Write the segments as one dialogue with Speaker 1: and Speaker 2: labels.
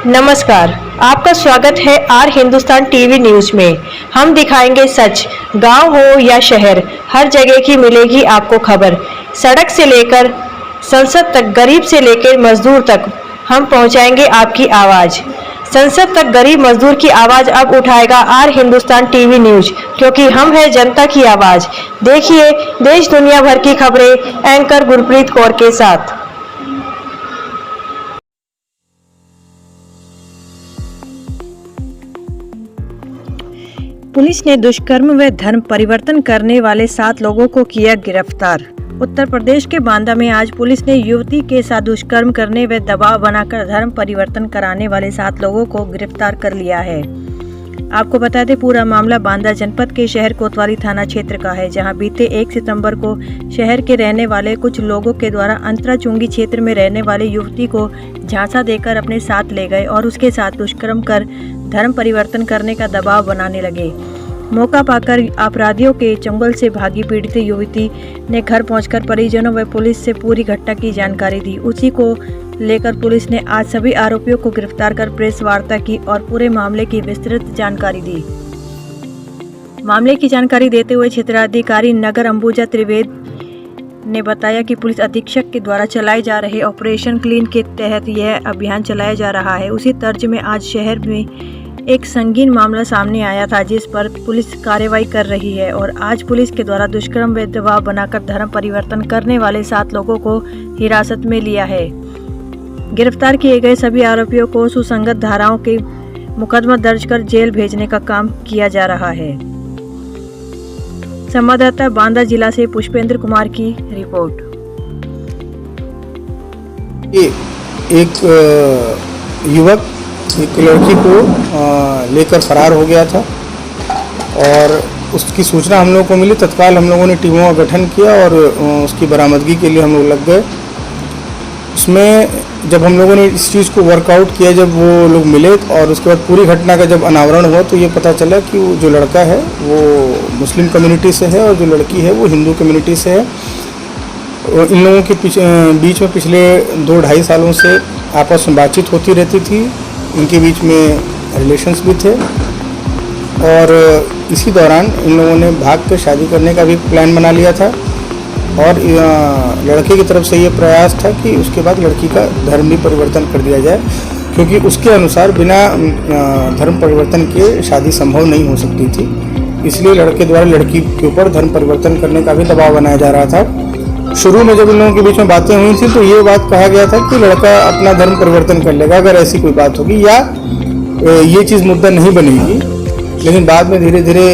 Speaker 1: नमस्कार, आपका स्वागत है आर हिंदुस्तान टीवी न्यूज में। हम दिखाएंगे सच। गांव हो या शहर, हर जगह की मिलेगी आपको खबर। सड़क से लेकर संसद तक, गरीब से लेकर मजदूर तक, हम पहुंचाएंगे आपकी आवाज। संसद तक गरीब मजदूर की आवाज अब उठाएगा आर हिंदुस्तान टीवी न्यूज, क्योंकि हम है जनता की आवाज। देखिए देश दुनिया भर की खबरें एंकर गुरप्रीत कौर के साथ। पुलिस ने दुष्कर्म व धर्म परिवर्तन करने वाले 7 लोगों को किया गिरफ्तार। उत्तर प्रदेश के बांदा में आज पुलिस ने युवती के साथ दुष्कर्म करने व दबाव बनाकर धर्म परिवर्तन कराने वाले 7 लोगों को गिरफ्तार कर लिया है। आपको बता दें, पूरा मामला बांदा जनपद के शहर कोतवाली थाना क्षेत्र का है, जहां बीते 1 सितंबर को शहर के रहने वाले कुछ लोगों के द्वारा अंतराचुंगी क्षेत्र में रहने वाली युवती को झांसा देकर अपने साथ ले गए और उसके साथ दुष्कर्म कर धर्म परिवर्तन करने का दबाव बनाने लगे। मौका पाकर अपराधियों के चंगुल से भागी पीड़ित युवती ने घर पहुंचकर परिजनों व पुलिस से पूरी घटना की जानकारी दी। उसी को लेकर पुलिस ने आज सभी आरोपियों को गिरफ्तार कर प्रेस वार्ता की और पूरे मामले की विस्तृत जानकारी दी। मामले की जानकारी देते हुए क्षेत्राधिकारी नगर अंबुजा त्रिवेद ने बताया कि पुलिस अधीक्षक के द्वारा चलाए जा रहे ऑपरेशन क्लीन के तहत यह अभियान चलाया जा रहा है। उसी तर्ज में आज शहर में एक संगीन मामला सामने आया था, जिस पर पुलिस कार्रवाई कर रही है और आज पुलिस के द्वारा दुष्कर्म व दबाव बनाकर धर्म परिवर्तन करने वाले 7 लोगों को हिरासत में लिया है। गिरफ्तार किए गए सभी आरोपियों को सुसंगत धाराओं के मुकदमा दर्ज कर जेल भेजने का काम किया जा रहा है। संवाददाता बांदा जिला से पुष्पेंद्र कुमार की रिपोर्ट।
Speaker 2: एक युवक एक लड़की को लेकर फरार हो गया था और उसकी सूचना हम लोगों को मिली। तत्काल हम लोगों ने टीमों का गठन किया और उसकी बरामदगी के लिए हम लोग लग गए। उसमें जब हम लोगों ने इस चीज़ को वर्कआउट किया, जब वो लोग मिले और उसके बाद पूरी घटना का जब अनावरण हुआ तो ये पता चला कि वो जो लड़का है वो मुस्लिम कम्युनिटी से है और जो लड़की है वो हिंदू कम्युनिटी से है। इन लोगों के बीच में पिछले 2-2.5 सालों से आपस में बातचीत होती रहती थी। इनके बीच में रिलेशंस भी थे और इसी दौरान इन लोगों ने भाग कर शादी करने का भी प्लान बना लिया था और लड़के की तरफ से ये प्रयास था कि उसके बाद लड़की का धर्म भी परिवर्तन कर दिया जाए, क्योंकि उसके अनुसार बिना धर्म परिवर्तन के शादी संभव नहीं हो सकती थी। इसलिए लड़के द्वारा लड़की के ऊपर धर्म परिवर्तन करने का भी दबाव बनाया जा रहा था। शुरू में जब इन लोगों के बीच में बातें हुई थी तो ये बात कहा गया था कि लड़का अपना धर्म परिवर्तन कर लेगा अगर ऐसी कोई बात होगी या ये चीज़ मुद्दा नहीं बनेगी। लेकिन बाद में धीरे धीरे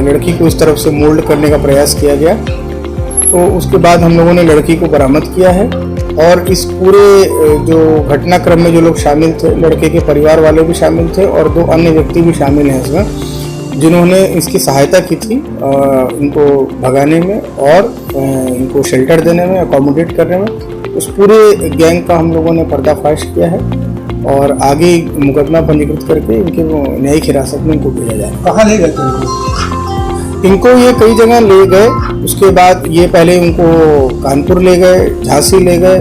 Speaker 2: लड़की को इस तरफ से मोल्ड करने का प्रयास किया गया, तो उसके बाद हम लोगों ने लड़की को बरामद किया है और इस पूरे जो घटनाक्रम में जो लोग शामिल थे, लड़के के परिवार वाले भी शामिल थे और 2 अन्य व्यक्ति भी शामिल हैं इसमें, जिन्होंने इसकी सहायता की थी इनको भगाने में और इनको शेल्टर देने में, अकोमोडेट करने में। उस पूरे गैंग का हम लोगों ने पर्दाफाश किया है और आगे मुकदमा पंजीकृत करके इनके न्यायिक हिरासत में इनको भेजा जाए।
Speaker 3: कहाँ ले गए थे
Speaker 2: इनको? ये कई जगह ले गए। उसके बाद ये पहले इनको कानपुर ले गए, झांसी ले गए,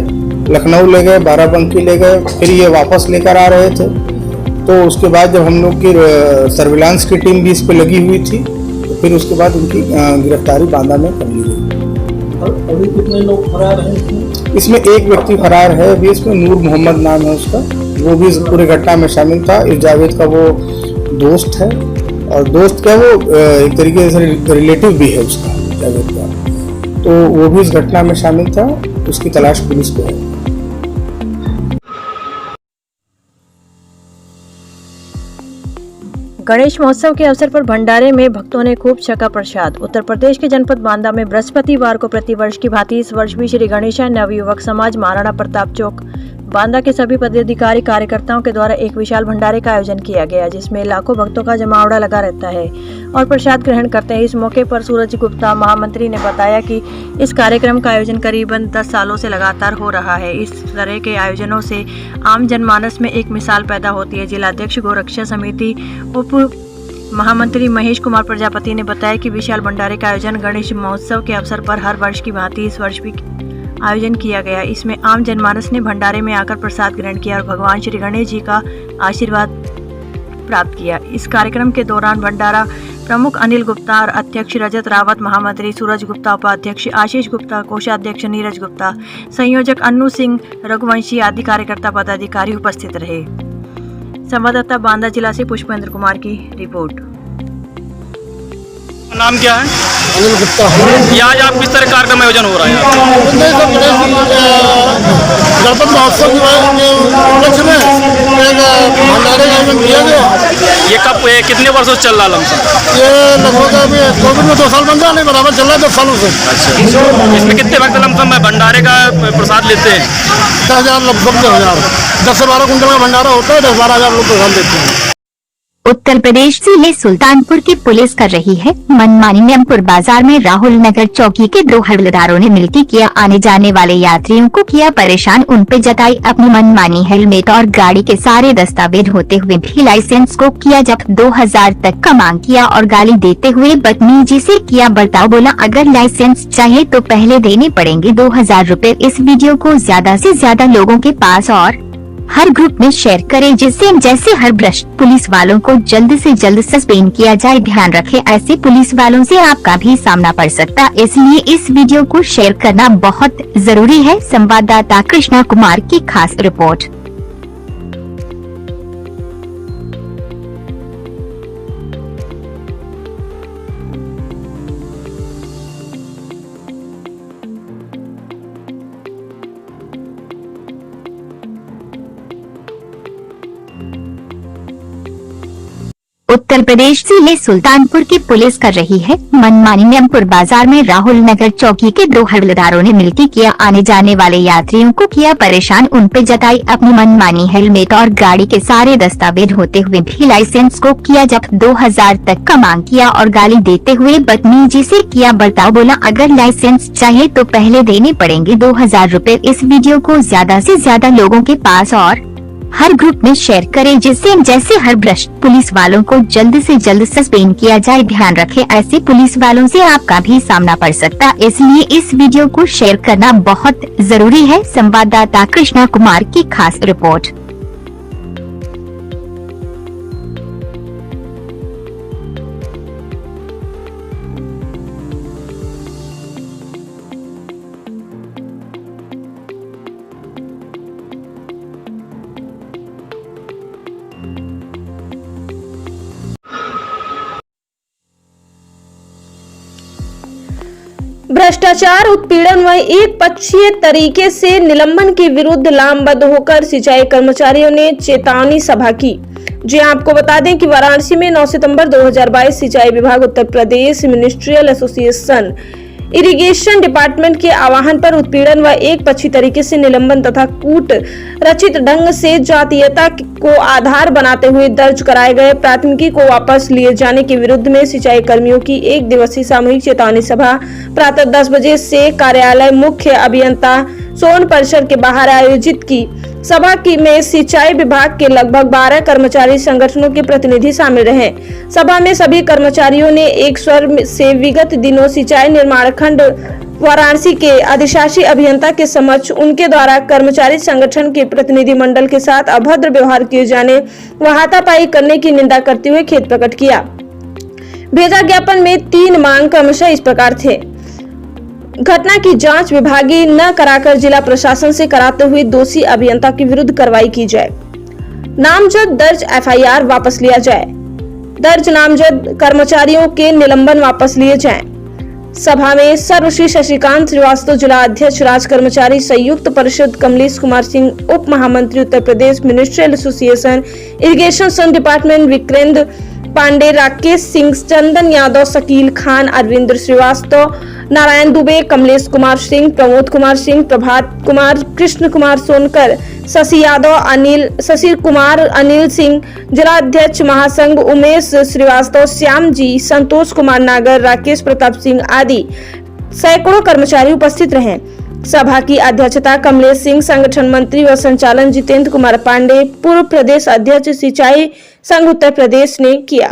Speaker 2: लखनऊ ले गए, बाराबंकी ले गए, फिर ये वापस लेकर आ रहे थे। तो उसके बाद जब हम लोग की सर्विलांस की टीम भी इस पर लगी हुई थी तो फिर उसके बाद उनकी गिरफ्तारी बांदा में कर ली गई।
Speaker 3: और अभी कितने लोग फरार हैं
Speaker 2: इसमें? एक व्यक्ति फरार है अभी इसमें, नूर मोहम्मद नाम है उसका। वो भी इस पूरी घटना में शामिल था। इस जावेद का वो दोस्त है और दोस्त क्या, वो एक तरीके से रिलेटिव भी है उसका, जावेद का। तो वो भी इस घटना में शामिल था। उसकी तलाश पुलिस को है।
Speaker 1: गणेश महोत्सव के अवसर पर भंडारे में भक्तों ने खूब छका प्रसाद। उत्तर प्रदेश के जनपद बांदा में बृहस्पतिवार को प्रतिवर्ष की भांति इस वर्ष भी श्री गणेशा नवयुवक समाज महाराणा प्रताप चौक बांदा के सभी पदाधिकारी कार्यकर्ताओं के द्वारा एक विशाल भंडारे का आयोजन किया गया, जिसमें लाखों भक्तों का जमावड़ा लगा रहता है और प्रसाद ग्रहण करते हैं। इस मौके पर सूरज गुप्ता महामंत्री ने बताया कि इस कार्यक्रम का आयोजन करीबन 10 सालों से लगातार हो रहा है। इस तरह के आयोजनों से आम जनमानस में एक मिसाल पैदा होती है। जिलाध्यक्ष गोरक्षा समिति उप महामंत्री महेश कुमार प्रजापति ने बताया कि विशाल भंडारे का आयोजन गणेश महोत्सव के अवसर पर हर वर्ष की भांति इस वर्ष भी आयोजन किया गया। इसमें आम जनमानस ने भंडारे में आकर प्रसाद ग्रहण किया और भगवान श्री गणेश जी का आशीर्वाद प्राप्त किया। इस कार्यक्रम के दौरान भंडारा प्रमुख अनिल गुप्ता और अध्यक्ष रजत रावत, महामंत्री सूरज गुप्ता, उपाध्यक्ष आशीष गुप्ता, कोषाध्यक्ष नीरज गुप्ता, संयोजक अन्नू सिंह रघुवंशी आदि कार्यकर्ता पदाधिकारी उपस्थित रहे। संवाददाता बांदा जिला से पुष्पेंद्र कुमार की रिपोर्ट।
Speaker 4: नाम क्या है?
Speaker 3: अनिल गुप्ता।
Speaker 4: ये आज आप किस तरह कार्यक्रम आयोजन हो रहा है?
Speaker 3: गणपति महोत्सव के उपलक्ष्य में एक भंडारे का आयोजन किया गया।
Speaker 4: ये कब कितने वर्षों से चल रहा है लमसम?
Speaker 3: ये लगभग अभी कोविड में 2 साल बन रहा, नहीं बराबर चल रहा है 10 सालों से।
Speaker 4: अच्छा, इसमें कितने भक्त लमसम भंडारे का प्रसाद लेते हैं?
Speaker 3: 10,000 लगभग 10 से 12 कुंटल का भंडारा होता है। 10-12 हजार लोग प्रसाद देते हैं।
Speaker 5: उत्तर प्रदेश जिले सुल्तानपुर की पुलिस कर रही है मनमानी। नियमपुर बाजार में राहुल नगर चौकी के 2 हवलदारों ने मिलकर किया आने जाने वाले यात्रियों को किया परेशान। उन पे जताई अपनी मनमानी। हेलमेट और गाड़ी के सारे दस्तावेज होते हुए भी लाइसेंस को किया जब्त। 2000 तक का मांग किया और गाली देते हुए बदतमीजी से किया बर्ताव। बोला अगर लाइसेंस चाहिए तो पहले देने पड़ेंगे 2000 रूपए। इस वीडियो को ज्यादा से ज्यादा लोगों के पास और हर ग्रुप में शेयर करें, जिससे जैसे हर भ्रष्ट पुलिस वालों को जल्द से जल्द सस्पेंड किया जाए। ध्यान रखें, ऐसे पुलिस वालों से आपका भी सामना पड़ सकता, इसलिए इस वीडियो को शेयर करना बहुत जरूरी है। संवाददाता कृष्णा कुमार की खास रिपोर्ट। उत्तर प्रदेश जिले सुल्तानपुर की पुलिस कर रही है मनमानी। नियमपुर बाजार में राहुल नगर चौकी के 2 हवलदारों ने मिलकर किया आने जाने वाले यात्रियों को किया परेशान। उन पे जताई अपनी मनमानी। हेलमेट और गाड़ी के सारे दस्तावेज होते हुए भी लाइसेंस को किया जब्त। 2000 तक का मांग किया और गाली देते हुए बदतमीजी से किया बर्ताव। बोला अगर लाइसेंस चाहिए तो पहले देने पड़ेंगे 2000 रूपए। इस वीडियो को ज्यादा से ज्यादा लोगों के पास और हर ग्रुप में शेयर करें, जिससे जैसे हर भ्रष्ट पुलिस वालों को जल्द से जल्द सस्पेंड किया जाए। ध्यान रखें, ऐसे पुलिस वालों से आपका भी सामना पड़ सकता, इसलिए इस वीडियो को शेयर करना बहुत जरूरी है। संवाददाता कृष्णा कुमार की खास रिपोर्ट।
Speaker 6: भ्रष्टाचार, उत्पीड़न व एक पक्षीय तरीके से निलंबन के विरुद्ध लामबद्ध होकर सिंचाई कर्मचारियों ने चेतावनी सभा की। जी आपको बता दें कि वाराणसी में 9 सितंबर 2022 सिंचाई विभाग Uttar Pradesh ministerial association irrigation department के आह्वान पर उत्पीड़न व एक पक्षी तरीके से निलंबन तथा कूट रचित ढंग से जातीयता को आधार बनाते हुए दर्ज कराए गए प्राथमिकी को वापस लिए जाने के विरुद्ध में सिंचाई कर्मियों की 1 दिवसीय सामूहिक चेतावनी सभा प्रातः 10 बजे से कार्यालय मुख्य अभियंता सोन परिसर के बाहर आयोजित की। सभा में सिंचाई विभाग के लगभग 12 कर्मचारी संगठनों के प्रतिनिधि शामिल रहे। सभा में सभी कर्मचारियों ने एक स्वर से विगत दिनों सिंचाई निर्माण खंड वाराणसी के अधिशासी अभियंता के समक्ष उनके द्वारा कर्मचारी संगठन के प्रतिनिधि मंडल के साथ अभद्र व्यवहार किए जाने व हाथापाई करने की निंदा करते हुए खेद प्रकट किया। भेजा ज्ञापन में 3 मांग क्रमशः इस प्रकार थे। घटना की जांच विभागीय न कराकर जिला प्रशासन से कराते हुए दोषी अभियंता के विरुद्ध कार्रवाई की जाए। नामजद दर्ज एफआईआर वापस लिया जाए। दर्ज नामजद कर्मचारियों के निलंबन वापस लिए जाएं। सभा में सर्वश्री शशिकांत श्रीवास्तव, जिला अध्यक्ष राज कर्मचारी संयुक्त परिषद कमलेश कुमार सिंह, उप महामंत्री Uttar Pradesh ministerial association irrigation सन डिपार्टमेंट विक्रेंद्र पांडे, राकेश सिंह, चंदन यादव, शकील खान, अरविंद श्रीवास्तव, नारायण दुबे, कमलेश कुमार सिंह, प्रमोद कुमार सिंह, प्रभात कुमार, कृष्ण कुमार सोनकर, शशि यादव, शशि कुमार, अनिल सिंह, जिलाध्यक्ष महासंघ उमेश श्रीवास्तव, श्याम जी, संतोष कुमार नागर, राकेश प्रताप सिंह आदि सैकड़ों कर्मचारी उपस्थित रहे। सभा की अध्यक्षता कमलेश सिंह, संगठन मंत्री व संचालन जितेंद्र कुमार पांडे, पूर्व प्रदेश अध्यक्ष सिंचाई संघ उत्तर प्रदेश ने किया।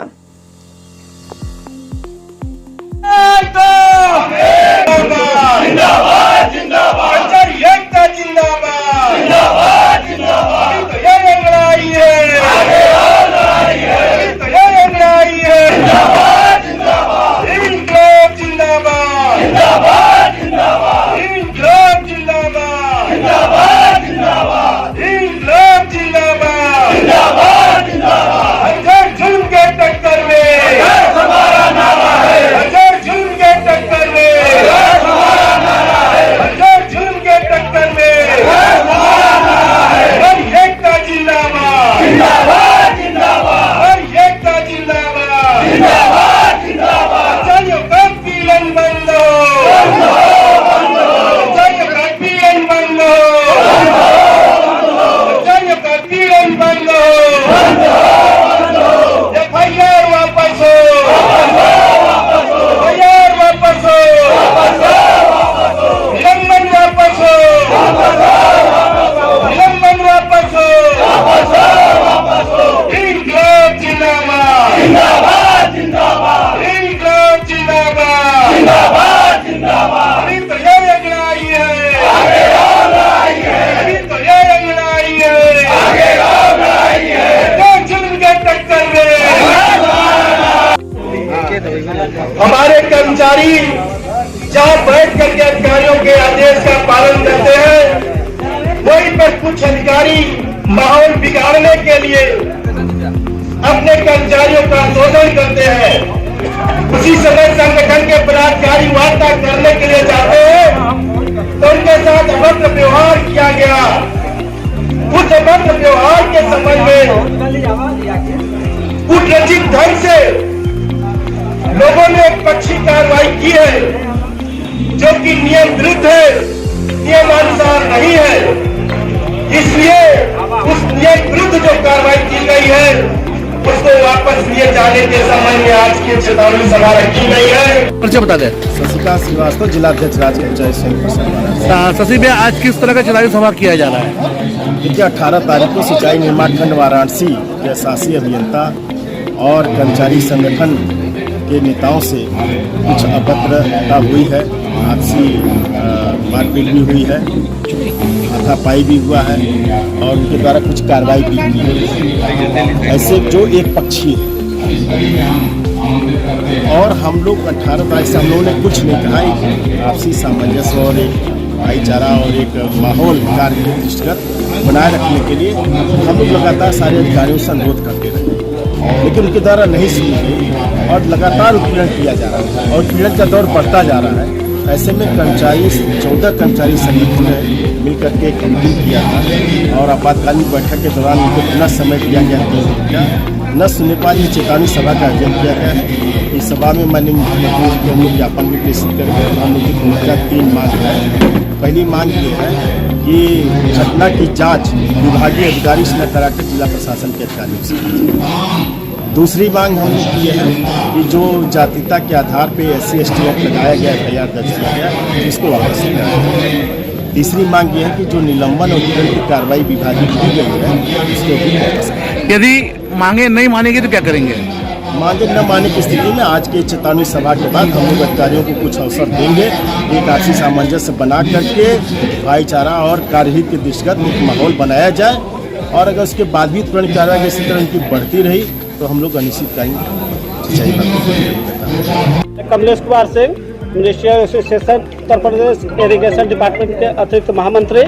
Speaker 7: हमारे कर्मचारी जहाँ बैठ करके अधिकारियों के आदेश का पालन करते हैं, वहीं पर कुछ अधिकारी माहौल बिगाड़ने के लिए अपने कर्मचारियों का शोषण करते हैं। उसी समय संगठन के पदाधिकारी वार्ता करने के लिए जाते हैं तो उनके साथ अभद्र व्यवहार किया गया। उस अभद्र व्यवहार के संबंध में कुटरचित ढंग से लोगों ने एक पक्षी कार्रवाई की है, जो कि नियम विरुद्ध है, नियमानुसार नहीं है। इसलिए उस नियम विरुद्ध जो कार्रवाई की गई है उसको वापस लिए जाने के संबंध में आज की चेतावनी सभा रखी गई है।
Speaker 4: परिचय बता दें।
Speaker 8: शशिकांत श्रीवास्तव, जिला अध्यक्ष राज्य पंचायत समिति।
Speaker 4: शशि भैया, आज किस तरह का चुनावी सभा किया जा रहा है?
Speaker 8: देखिए, 18 तारीख को सिंचाई निर्माण खंड वाराणसी के शासी अभियंता और कर्मचारी संगठन के नेताओं से कुछ अभद्रता हुई है, आपसी मारपीट भी हुई है, हाथापाई भी हुआ है और उनके द्वारा कुछ कार्रवाई भी हुई है। ऐसे जो एक पक्षी है और हम लोग 18 तारीख से हम लोगों ने कुछ नहीं कहा, एक आपसी सामंजस्य और एक भाईचारा और एक माहौल कार्य के दृष्टिगत बनाए रखने के लिए हम लोग लगातार सारे अधिकारियों से अनुरोध करते रहे, लेकिन उनके द्वारा नहीं सुनी गई और लगातार उत्पीड़न किया जा रहा है और उत्पीड़न का दौर बढ़ता जा रहा है। ऐसे में 14 कर्मचारी समिति ने मिलकर के एक कमेटी किया था और आपातकालीन बैठक के दौरान उनको पुनः समय दिया गया, न सुनने पर ये चेतावनी सभा का आयोजन किया गया। इस सभा में माननीय मुख्यमंत्री को हम लोग ज्ञापन भी प्रेषित करके हम लोग की भूमिका 3 मांग है। पहली मांग ये है कि घटना की जांच विभागीय अधिकारी से न कराकर जिला प्रशासन के अधिकारियों से की। दूसरी मांग हमने की है कि जो जातिता के आधार पे SC/ST एक्ट लगाया गया, FIR दर्ज किया गया, इसको वापस लिया जाए। तीसरी मांग ये है कि जो निलंबन और उत्पीड़न की कार्रवाई विभागीय की गई है उसको भी वापस करें।
Speaker 4: यदि मांगे नहीं मानेगी तो क्या करेंगे?
Speaker 8: मांगे न मानने की स्थिति में आज के चेतावनी सभा के बाद हम लोग अधिकारियों को कुछ अवसर देंगे, एक आपसी सामंजस्य बना करके भाईचारा और कार्यहित के दृष्टिगत एक माहौल बनाया जाए और अगर उसके बाद भी उत्पीड़न कार्रवाई इसी तरह की बढ़ती रही तो हम लोग अनिश्चितकालीन
Speaker 9: Kamlesh Kumar Singh, ministerial association Uttar Pradesh irrigation department के अतिरिक्त महामंत्री।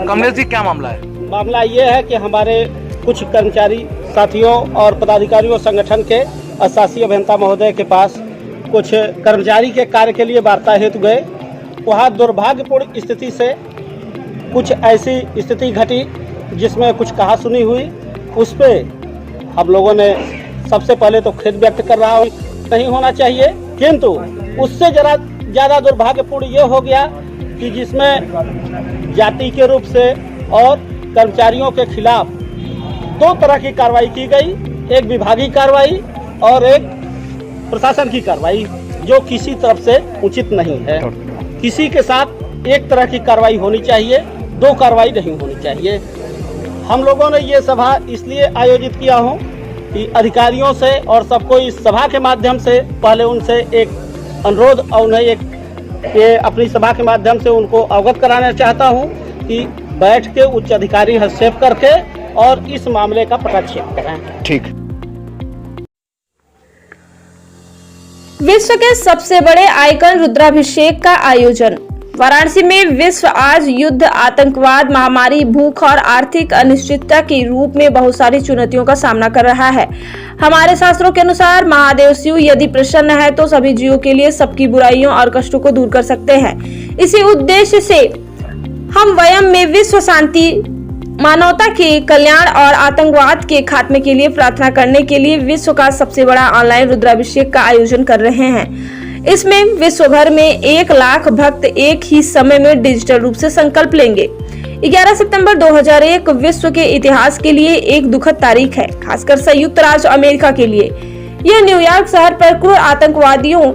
Speaker 4: कमलेश जी, क्या मामला है?
Speaker 9: मामला ये है कि हमारे कुछ कर्मचारी साथियों और पदाधिकारियों संगठन के शासी अभियंता महोदय के पास कुछ कर्मचारी के कार्य के लिए वार्ता हेतु गए। वहाँ दुर्भाग्यपूर्ण स्थिति से कुछ ऐसी स्थिति घटी जिसमें कुछ कहा सुनी हुई। उस पर हम लोगों ने सबसे पहले तो खेद व्यक्त कर रहा हूँ, नहीं होना चाहिए, किंतु उससे जरा ज़्यादा दुर्भाग्यपूर्ण ये हो गया कि जिसमें जाति के रूप से और कर्मचारियों के खिलाफ 2 तरह की कार्रवाई की गई, एक विभागीय कार्रवाई और एक प्रशासन की कार्रवाई, जो किसी तरफ से उचित नहीं है। किसी के साथ एक तरह की कार्रवाई होनी चाहिए, 2 कार्रवाई नहीं होनी चाहिए। हम लोगों ने ये सभा इसलिए आयोजित किया हूँ कि अधिकारियों से और सबको इस सभा के माध्यम से पहले उनसे एक अनुरोध और उन्हें ये अपनी सभा के माध्यम से उनको अवगत कराना चाहता हूं कि बैठ के उच्च अधिकारी हस्तक्षेप करके और इस मामले का पटाक्षेप करें।
Speaker 4: ठीक।
Speaker 6: विश्व के सबसे बड़े आइकन रुद्राभिषेक का आयोजन। वाराणसी में विश्व आज युद्ध, आतंकवाद, महामारी, भूख और आर्थिक अनिश्चितता के रूप में बहुत सारी चुनौतियों का सामना कर रहा है। हमारे शास्त्रों के अनुसार महादेव शिव यदि प्रसन्न है तो सभी जीवों के लिए सबकी बुराइयों और कष्टों को दूर कर सकते हैं। इसी उद्देश्य से हम वयम में विश्व शांति, मानवता के कल्याण और आतंकवाद के खात्मे के लिए प्रार्थना करने के लिए विश्व का सबसे बड़ा ऑनलाइन रुद्राभिषेक का आयोजन कर रहे हैं। इसमें विश्व भर में 1 लाख भक्त एक ही समय में डिजिटल रूप से संकल्प लेंगे। 11 सितंबर 2001 विश्व के इतिहास के लिए एक दुखद तारीख है, खासकर संयुक्त राज्य अमेरिका के लिए। यह न्यूयॉर्क शहर पर क्रूर आतंकवादियों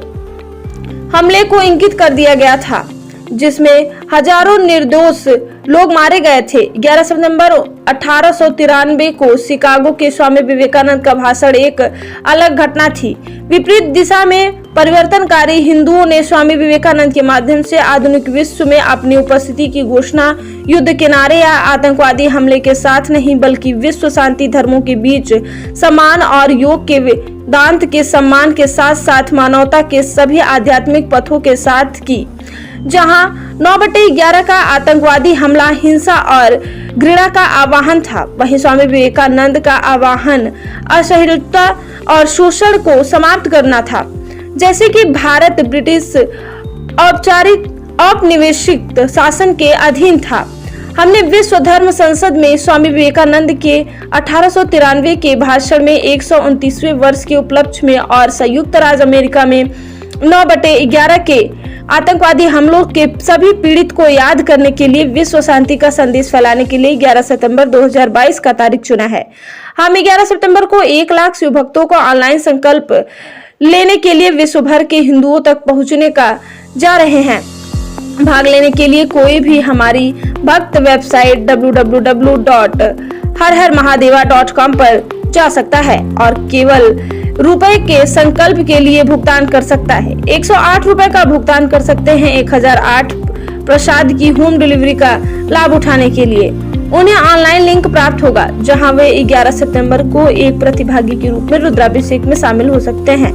Speaker 6: हमले को इंगित कर दिया गया था, जिसमें हजारों निर्दोष लोग मारे गए थे। 11 सितंबर 1893 को शिकागो के स्वामी विवेकानंद का भाषण एक अलग घटना थी। विपरीत दिशा में परिवर्तनकारी हिंदुओं ने स्वामी विवेकानंद के माध्यम से आधुनिक विश्व में अपनी उपस्थिति की घोषणा युद्ध के नारे या आतंकवादी हमले के साथ नहीं, बल्कि विश्व शांति, धर्मों के बीच सम्मान और योग के वेदांत के सम्मान के साथ साथ मानवता के सभी आध्यात्मिक पथों के साथ की। जहां 9/11 का आतंकवादी हमला हिंसा और घृणा का आह्वान था, वहीं स्वामी विवेकानंद का आह्वान असहिष्णुता और शोषण को समाप्त करना था। जैसे कि भारत ब्रिटिश औपचारिक औपनिवेशिक शासन के अधीन था, हमने विश्व धर्म संसद में स्वामी विवेकानंद के 1893 के भाषण में 129वें वर्ष के उपलक्ष्य में और संयुक्त राज्य अमेरिका में 9/11 के आतंकवादी हमलों के सभी पीड़ित को याद करने के लिए विश्व शांति का संदेश फैलाने के लिए 11 सितंबर 2022 का तारीख चुना है। हम 11 सितंबर को 1 लाख शिव भक्तों को ऑनलाइन संकल्प लेने के लिए विश्व भर के हिंदुओं तक पहुंचने का जा रहे हैं। भाग लेने के लिए कोई भी हमारी भक्त वेबसाइट www.harharmahadeva.com पर जा सकता है और केवल रुपए के संकल्प के लिए भुगतान कर सकता है। 108 रुपए का भुगतान कर सकते हैं 1008 प्रसाद की होम डिलीवरी का लाभ उठाने के लिए। उन्हें ऑनलाइन लिंक प्राप्त होगा जहां वे 11 सितंबर को एक प्रतिभागी के रूप में रुद्राभिषेक में शामिल हो सकते हैं।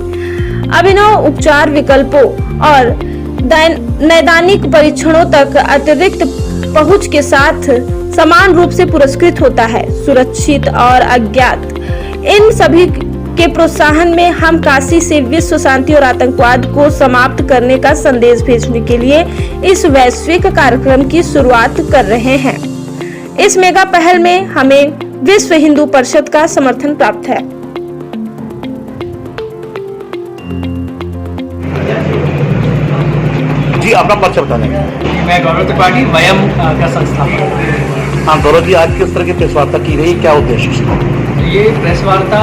Speaker 6: अभिनव उपचार विकल्पों और नैदानिक परीक्षणों तक अतिरिक्त पहुंच के साथ समान रूप से पुरस्कृत होता है। सुरक्षित और अज्ञात इन सभी के प्रोत्साहन में हम काशी से विश्व शांति और आतंकवाद को समाप्त करने का संदेश भेजने के लिए इस वैश्विक कार्यक्रम की शुरुआत कर रहे हैं। इस मेगा पहल में हमें विश्व हिंदू परिषद का समर्थन प्राप्त है।
Speaker 4: जी, अपना परिचय बताने।
Speaker 10: मैं गौरव त्रिपाठी, वयम का संस्थापक।
Speaker 4: हाँ गौरव जी, आज किस तरह की प्रेस वार्ता की गई, क्या उद्देश्य?
Speaker 10: ये प्रेस वार्ता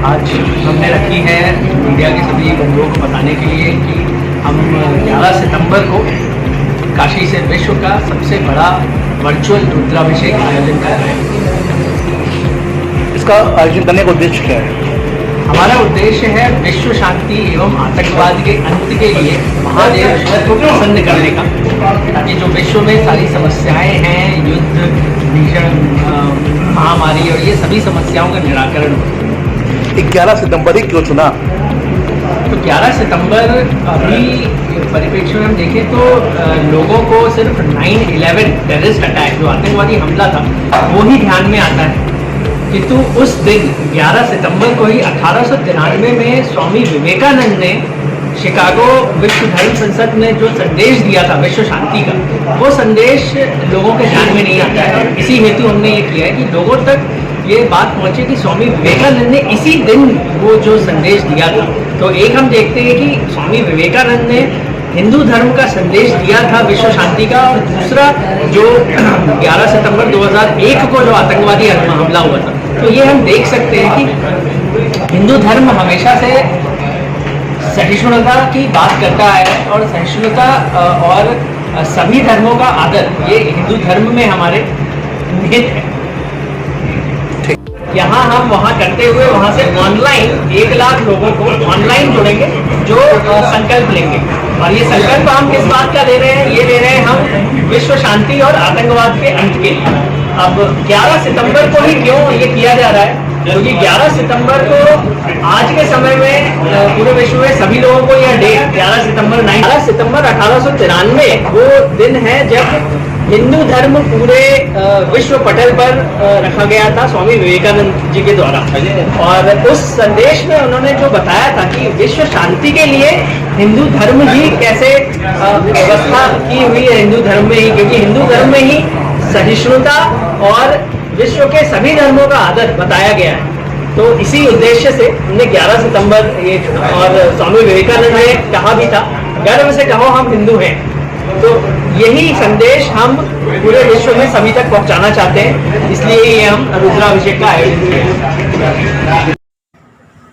Speaker 10: आज हमने रखी है मीडिया के सभी बंधुओं को बताने के लिए कि हम 11 सितंबर को काशी से विश्व का सबसे बड़ा वर्चुअल रुद्राभिषेक आयोजन कर रहे हैं।
Speaker 4: इसका आयोजन करने का उद्देश्य क्या है?
Speaker 10: हमारा उद्देश्य है विश्व शांति एवं आतंकवाद के अंत के लिए महादेव को प्रसन्न करने का, ताकि जो विश्व में सारी समस्याएं हैं, युद्ध, भीषण महामारी और ये सभी समस्याओं का निराकरण हो।
Speaker 4: 11 सितंबर ही क्यों चुना?
Speaker 10: तो 11 सितंबर अभी परिप्रेक्ष्य में हम देखें तो लोगों को सिर्फ 9/11 टेररिस्ट अटैक जो आतंकवादी हमला था वो ही ध्यान में आता है, किंतु उस दिन 11 सितंबर को ही 1893 में स्वामी विवेकानंद ने शिकागो विश्व धर्म संसद में जो संदेश दिया था विश्व शांति का, वो संदेश लोगों के ध्यान में नहीं आता है। और इसी हेतु हमने ये किया है कि लोगों तक ये बात पहुंचे कि स्वामी विवेकानंद ने इसी दिन वो जो संदेश दिया था। तो एक हम देखते हैं कि स्वामी विवेकानंद ने हिंदू धर्म का संदेश दिया था विश्व शांति का, और दूसरा जो 11 सितंबर 2001 को जो आतंकवादी हमला हुआ था, तो ये हम देख सकते हैं कि हिंदू धर्म हमेशा से सहिष्णुता की बात करता है और सहिष्णुता और सभी धर्मों का आदर, ये हिंदू धर्म में हमारे निहित है। यहाँ हम वहाँ करते हुए वहाँ से ऑनलाइन 1 लाख लोगों को ऑनलाइन जोड़ेंगे जो संकल्प लेंगे। और ये संकल्प हम किस बात का ले रहे हैं? ये ले रहे हैं हम विश्व शांति और आतंकवाद के अंत के लिए। अब 11 सितंबर को ही क्यों ये किया जा रहा है? क्योंकि 11 सितंबर को आज के समय में पूरे विश्व में सभी लोगों को यह डेट 11 सितंबर 1893 वो दिन है जब हिंदू धर्म पूरे विश्व पटल पर रखा गया था स्वामी विवेकानंद जी के द्वारा। और उस संदेश में उन्होंने जो बताया था कि विश्व शांति के लिए हिंदू धर्म ही कैसे व्यवस्था की हुई है हिंदू धर्म में ही, क्योंकि हिंदू धर्म में ही सहिष्णुता और विश्व के सभी धर्मों का आदर बताया गया है। तो इसी उद्देश्य से हमने 11 सितंबर ये और स्वामी विवेकानंद ने कहा भी था, गर्व से कहो हम हिंदू हैं। तो यही संदेश हम पूरे विश्व में सभी तक पहुंचाना चाहते हैं, इसलिए ये हम रुद्राभिषेक का आयोजन किया।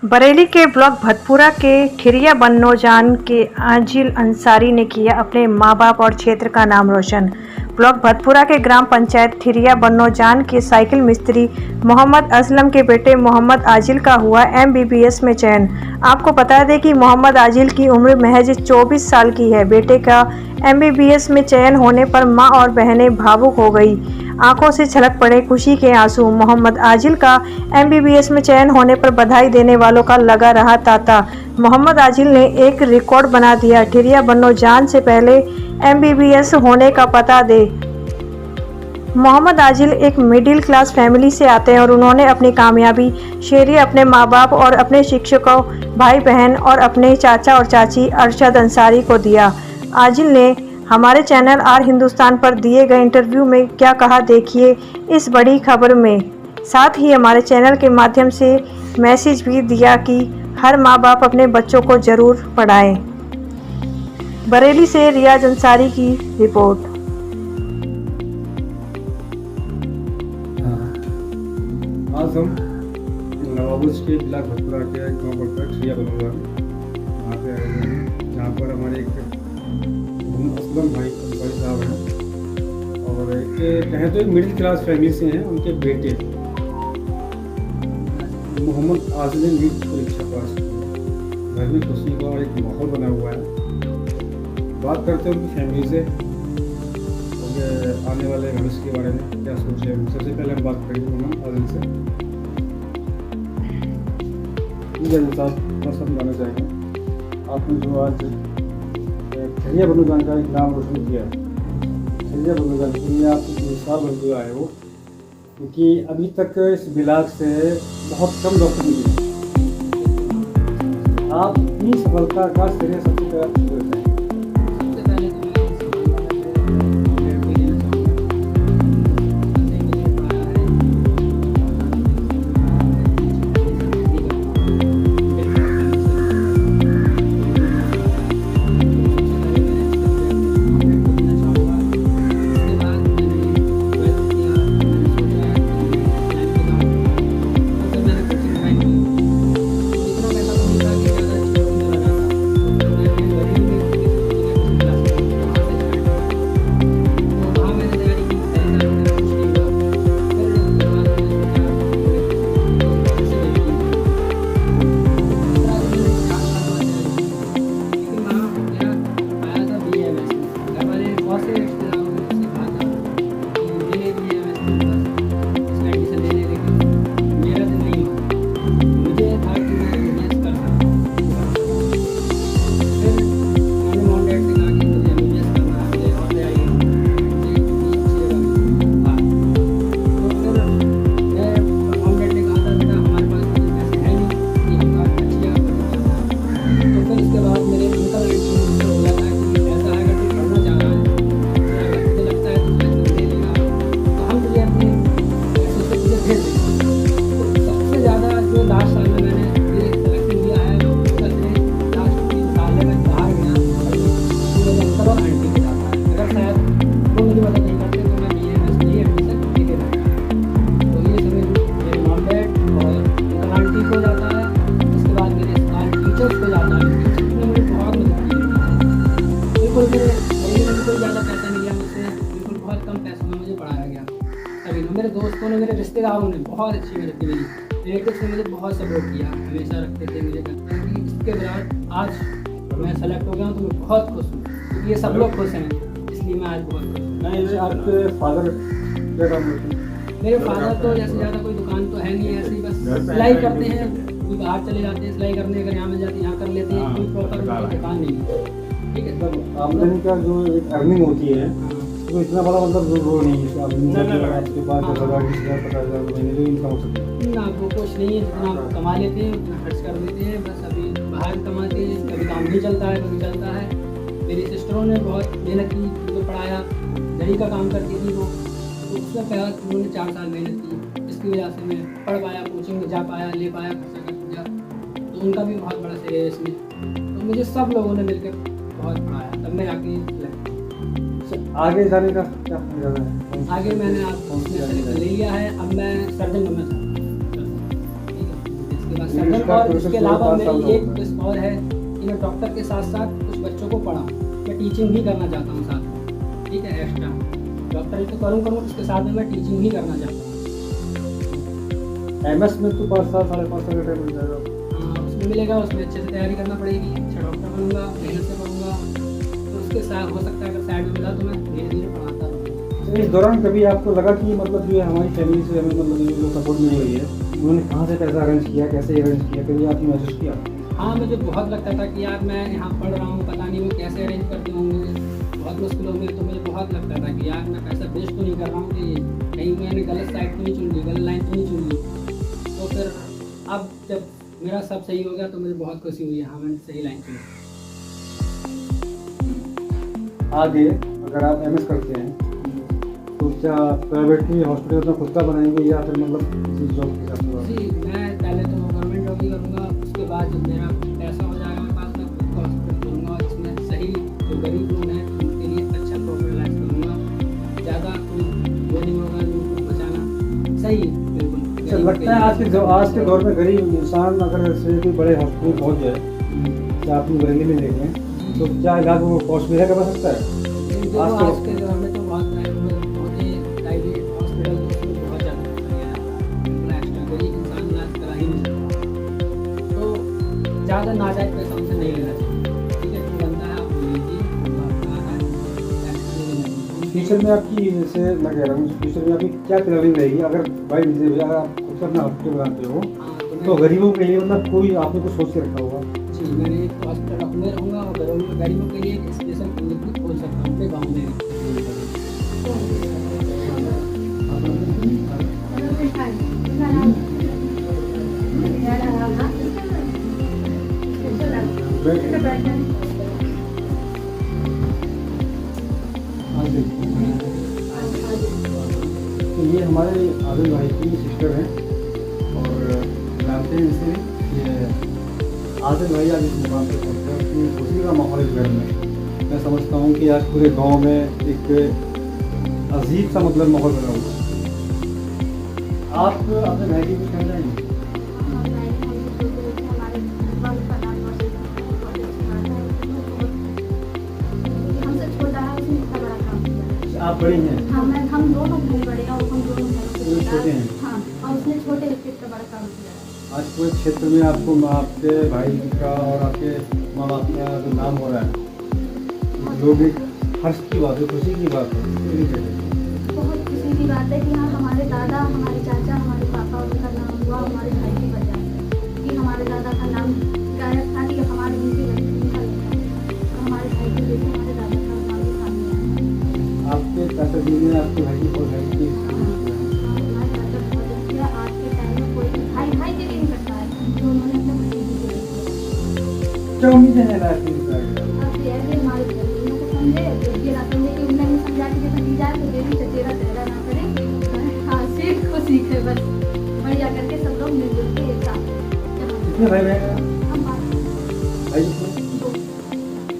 Speaker 1: बरेली के ब्लॉक भतपुरा के ठिरिया बन्नोजान के आजिल अंसारी ने किया अपने मां बाप और क्षेत्र का नाम रोशन। ब्लॉक भतपुरा के ग्राम पंचायत ठिरिया बन्नोजान के साइकिल मिस्त्री मोहम्मद असलम के बेटे मोहम्मद आजिल का हुआ MBBS में चयन। आपको बता दें कि मोहम्मद आजिल की उम्र महज 24 साल की है। बेटे का MBBS में चयन होने पर मां और बहनें भावुक हो गई। आंखों से छलक पड़े खुशी के आंसू। मोहम्मद आजिल का MBBS में चयन होने पर बधाई देने वालों का लगा रहा तांता। मोहम्मद आजिल ने एक रिकॉर्ड बना दिया। ठिरिया बन्नोजान से पहले MBBS होने का पता दे। मोहम्मद आजिल एक मिडिल क्लास फैमिली से आते हैं और उन्होंने अपनी कामयाबी श्रेय अपने माँ बाप और अपने शिक्षकों, भाई बहन और अपने चाचा और चाची अरशद अंसारी को दिया। आजिल ने हमारे चैनल आर हिंदुस्तान पर दिए गए इंटरव्यू में क्या कहा, देखिए इस बड़ी खबर में। साथ ही हमारे चैनल के माध्यम से मैसेज भी दिया कि हर माँ बाप अपने बच्चों को ज़रूर पढ़ाएं। बरेली से रियाज अंसारी की रिपोर्ट।
Speaker 11: आज हम नवाबगंज के ब्लॉक भतपुरा के गाँव पड़ता है ठिरिया बन्नोजान, वहाँ पे आए हुए हैं जहाँ पर हमारे एक असलम भाई साहब हैं और एक कहें तो एक मिडिल क्लास फैमिली से हैं। उनके बेटे मोहम्मद आजिल ने नीट परीक्षा पास की। घर में खुशी का एक माहौल बना हुआ है। बात करते हैं उनकी फैमिली से, उनके आने वाले भविष्य के बारे में क्या सोचे हैं। सबसे पहले हम बात करेंगे मोहम्मद आजिल से। साहब समझाना चाहेंगे आपने जो आज ठिरिया बन्नोजान का एक नाम रोशन किया है। ठिरिया बन्नोजान के लिए आपको मिसाल बन गया है वो, क्योंकि अभी तक इस ब्लॉक से बहुत कम डॉक्टर मिले। आप अपनी सफलता का श्रेय सबसे पहले
Speaker 10: साहब ने बहुत अच्छी मदद की मेरी। रिलेटिव्स ने मुझे बहुत सपोर्ट किया, हमेशा रखते थे मुझे करते हैं कि इसके बाद आज मैं सेलेक्ट हो गया हूँ तो मैं बहुत खुश हूँ, क्योंकि ये सब लोग खुश हैं, इसलिए मैं आज बहुत खुश हूँ।
Speaker 11: नहीं, आपके फादर क्या काम करते हैं?
Speaker 10: मेरे फादर तो जैसे ज़्यादा कोई दुकान तो है नहीं, ऐसे ही बस सिलाई करते हैं, कोई बाहर चले जाते हैं सिलाई करने, अगर यहाँ मिल जाती है यहाँ कर लेते हैं, कोई प्रॉपर दुकान नहीं है। ठीक है,
Speaker 11: मतलब आमदनी का जो एक अर्निंग होती है तो इतना बड़ा मतलब वो नहीं है आपके पास 10,000 20,000 50,000 महीने जो इनकम हो सकती है
Speaker 10: ना, वो कुछ नहीं है, जितना आप कमा लेते हैं उतना खर्च कर देते हैं। बस अभी बाहर कमाते हैं, कभी काम नहीं चलता है, कभी चलता है। मेरी सिस्टरों ने बहुत मेहनत की, मुझे पढ़ाया, जड़ी का काम करती थी वो, तो उसका क्या उन्होंने 4 साल मेहनत की, जिसकी वजह से मैं पढ़ पाया, कोचिंग में जा पाया, ले पाया, खर्चा कर दिया, तो उनका भी बहुत बड़ा श्रेय है इसमें। तो मुझे सब लोगों ने मिलकर बहुत पढ़ाया, तब मैं आके
Speaker 11: आगे जाने का क्या इरादा है?
Speaker 10: आगे मैंने आप सेलेक्शन ले लिया है, अब मैं सर्जन बनना चाहता हूँ। ठीक है, इसके बाद सर्जन, और इसके अलावा मेरी एक विश और है कि मैं डॉक्टर के साथ साथ कुछ बच्चों को पढ़ाऊँ, मैं टीचिंग भी करना चाहता हूँ साथ में। ठीक है, एक्स्ट्रा डॉक्टर तो करूँ, इसके साथ में मैं टीचिंग भी करना चाहता हूँ।
Speaker 11: MS में तो 5 साल 5.5 साल का टाइम मिल जाएगा।
Speaker 10: उसमें मिलेगा, उसमें अच्छे से तैयारी करना पड़ेगी, अच्छा डॉक्टर बनूंगा, मेहनत से पढ़ूंगा, तो उसके साथ हो सकता है अगर साइड में मिला तो मैं धीरे धीरे पढ़ाता रहूँगा।
Speaker 11: इस दौरान कभी आपको लगा कि मतलब जो है हमारी फैमिली से हमें मतलब जो सपोर्ट मिल रही है उन्होंने कहाँ से पैसा अरेंज किया, कैसे अरेंज किया, कभी आपने महसूस किया?
Speaker 10: हाँ, मुझे बहुत लगता था कि यार मैं यहाँ पढ़ रहा हूँ, पता नहीं वो कैसे अरेंज करते होंगे, बहुत मुश्किल होंगे, तो मुझे बहुत लगता था कि यार मैं पैसा वेस्ट तो नहीं कर रहा हूँ, कि कहीं मैंने गलत साइड तो नहीं चुन ली, गलत लाइन तो नहीं चुन ली। तो फिर अब जब मेरा सब सही हो गया तो मुझे बहुत खुशी हुई है, हाँ मैंने सही लाइन चुनी।
Speaker 11: आगे अगर आप MS करते हैं तो क्या प्राइवेटली हॉस्पिटल अपना खुद का बनाएंगे या फिर मतलब किसी जॉब के साथ?
Speaker 10: जी, मैं पहले तो गवर्नमेंट जॉब ही करूँगा, उसके बाद जब मेरा पैसा हो जाएगा मेरे पास, मैं खुद का हॉस्पिटल खोलूँगा, जिसमें सही जो गरीब लोग हैं उनके लिए अच्छा प्रोफेशनलाइज करूँगा, ज़्यादा कोई वो नहीं होगा उनको बचाना, सही बिल्कुल।
Speaker 11: अच्छा, लगता है आज के दौर में गरीब इंसान अगर से कोई बड़े हॉस्पिटल पहुँच जाए, क्या आप बरेली में देखें तो क्या इलाज वो कॉस्ट में करवा सकता है?
Speaker 10: आज के दौर में तो बहुत प्राइवेट हॉस्पिटल बहुत ज़्यादा गरीब इंसान इलाज करा ही नहीं सकता, तो ज़्यादा नाजायज पैसा उनसे नहीं लेना चाहिए। ठीक है, जो बनता है आप वो लीजिए,
Speaker 11: फ्यूचर में आपकी, जैसे मैं कह रहा हूँ फ्यूचर में आपकी क्या प्लानिंग रहेगी अगर भाई अगर आप खुद से अपना हॉस्पिटल बनाते हो तो गरीबों के लिए मतलब कोई आपने कुछ सोच के रखा होगा?
Speaker 10: जी, मैंने एक हॉस्पिटल अपने रहूँगा और गरीबों के लिए एक स्पेशल क्लिनिक भी खोल सकता हूँ अपने गाँव में।
Speaker 11: तो ये हमारे आदिल भाई की सिस्टर हैं और जानते हैं इसे ये आदिल भाई आज इस मुकाम पर पहुँचते हैं, अपनी खुशी का माहौल इस घर में। मैं समझता हूँ कि आज पूरे गांव में एक अजीब सा मतलब माहौल बना हुआ है। आप अपने भाई की कुछ कहना चाहेंगे? आप बड़ी हैं?
Speaker 12: हाँ, हम दोनों बड़े हैं और हम दोनों
Speaker 11: छोटे हैं।
Speaker 12: हाँ, और उसने छोटे का बड़ा काम किया।
Speaker 11: आज पूरे क्षेत्र में आपको आपके भाई का और आपके माँ बाप का जो नाम हो रहा है, लोग एक हर्ष की बात है, खुशी की बात है,
Speaker 12: बहुत खुशी की बात है कि हाँ हमारे दादा, हमारे चाचा, हमारे पापा, उनका नाम हुआ हमारे भाई की वजह से, कि हमारे दादा का नाम गायब था कि हमारे बेटे हमारे भाई के बेटे हमारे दादा का नाम भी सामने आया।
Speaker 11: आपके चाचा जी ने आपके भाई की बहुत हेल्प की?
Speaker 12: आज के टाइम में कोई भाई के लिए नहीं करता है, जो उन्होंने अपने भाई के लिए।
Speaker 11: क्या उम्मीद है लाइफ में?
Speaker 12: अब ये है कि हमारे घरेलू को समझे, ये ना समझे कि उन्हें नहीं समझा के जब दी जाए तो देवी चचेरा चेहरा ना करें, हाँ सीख को सीखे, बस बढ़िया करके सब लोग मिलजुल के एक साथ।
Speaker 11: कितने भाई बहन हैं?
Speaker 12: हम
Speaker 11: भाई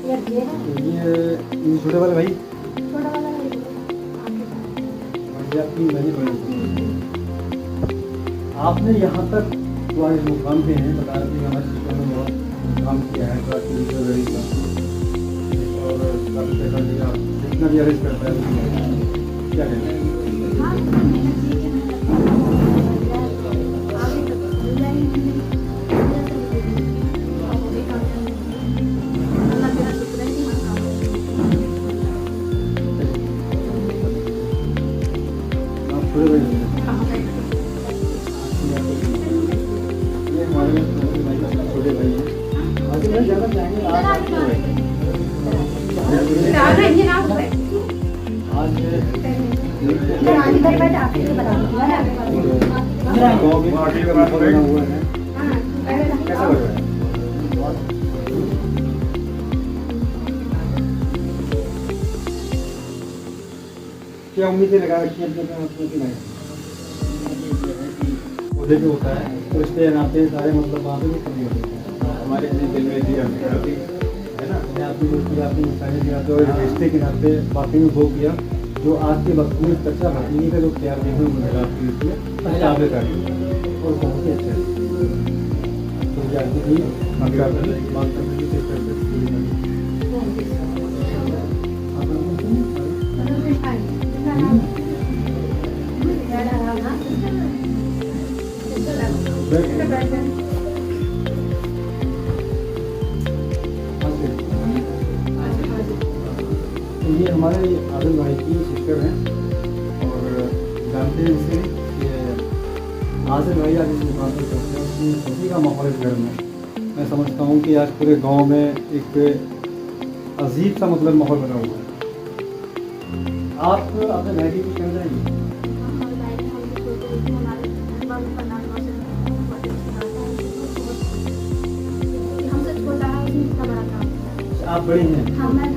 Speaker 12: ये है
Speaker 11: ये छोटे वाले भाई,
Speaker 12: छोटा वाला
Speaker 11: आपकी बहन। आपने यहाँ तक जो आज मुकाम पे हैं, बता रहे थे कि हमारे सिस्टम में बहुत काम किया है, और काफ़ी पैसा दिया, जितना भी अरेंज करता है क्या कहना है? हमारे भाई का छोटे भाई हैं। आगे मैं जाना चाहेंगे आज आपके भाई आज गाँव में हुआ है, कैसा लग रहा है? क्या उम्मीदें लगा रखी है अपने आपको कि नहीं? मुझे भी होता है तो इसके नाते सारे मतलब वहाँ पे भी कमी होती है हमारे अपने दिल में दिया है ना। मैंने आपकी जो किया अपनी इंसानी दिया तो रिश्ते के नाते वाकई में वो किया जो आज के वक्त में कच्चा भतीनी का जो प्यार देखने को मिलेगा आपकी इसमें काबिल का और बहुत ही अच्छा है। तो जाती थी बात करने की चेष्टा करती ये हमारे आदिल भाई की सिस्टर हैं और जानते हैं इसे कि आदिल भाई आज इस दुकान पर करते हैं उसकी खुशी का माहौल इस घर में मैं समझता हूँ कि आज पूरे गांव में एक अजीब सा मतलब माहौल बना हुआ है। आप अपने भाई की कुछ कहना चाहेंगे? आप बड़े हैं?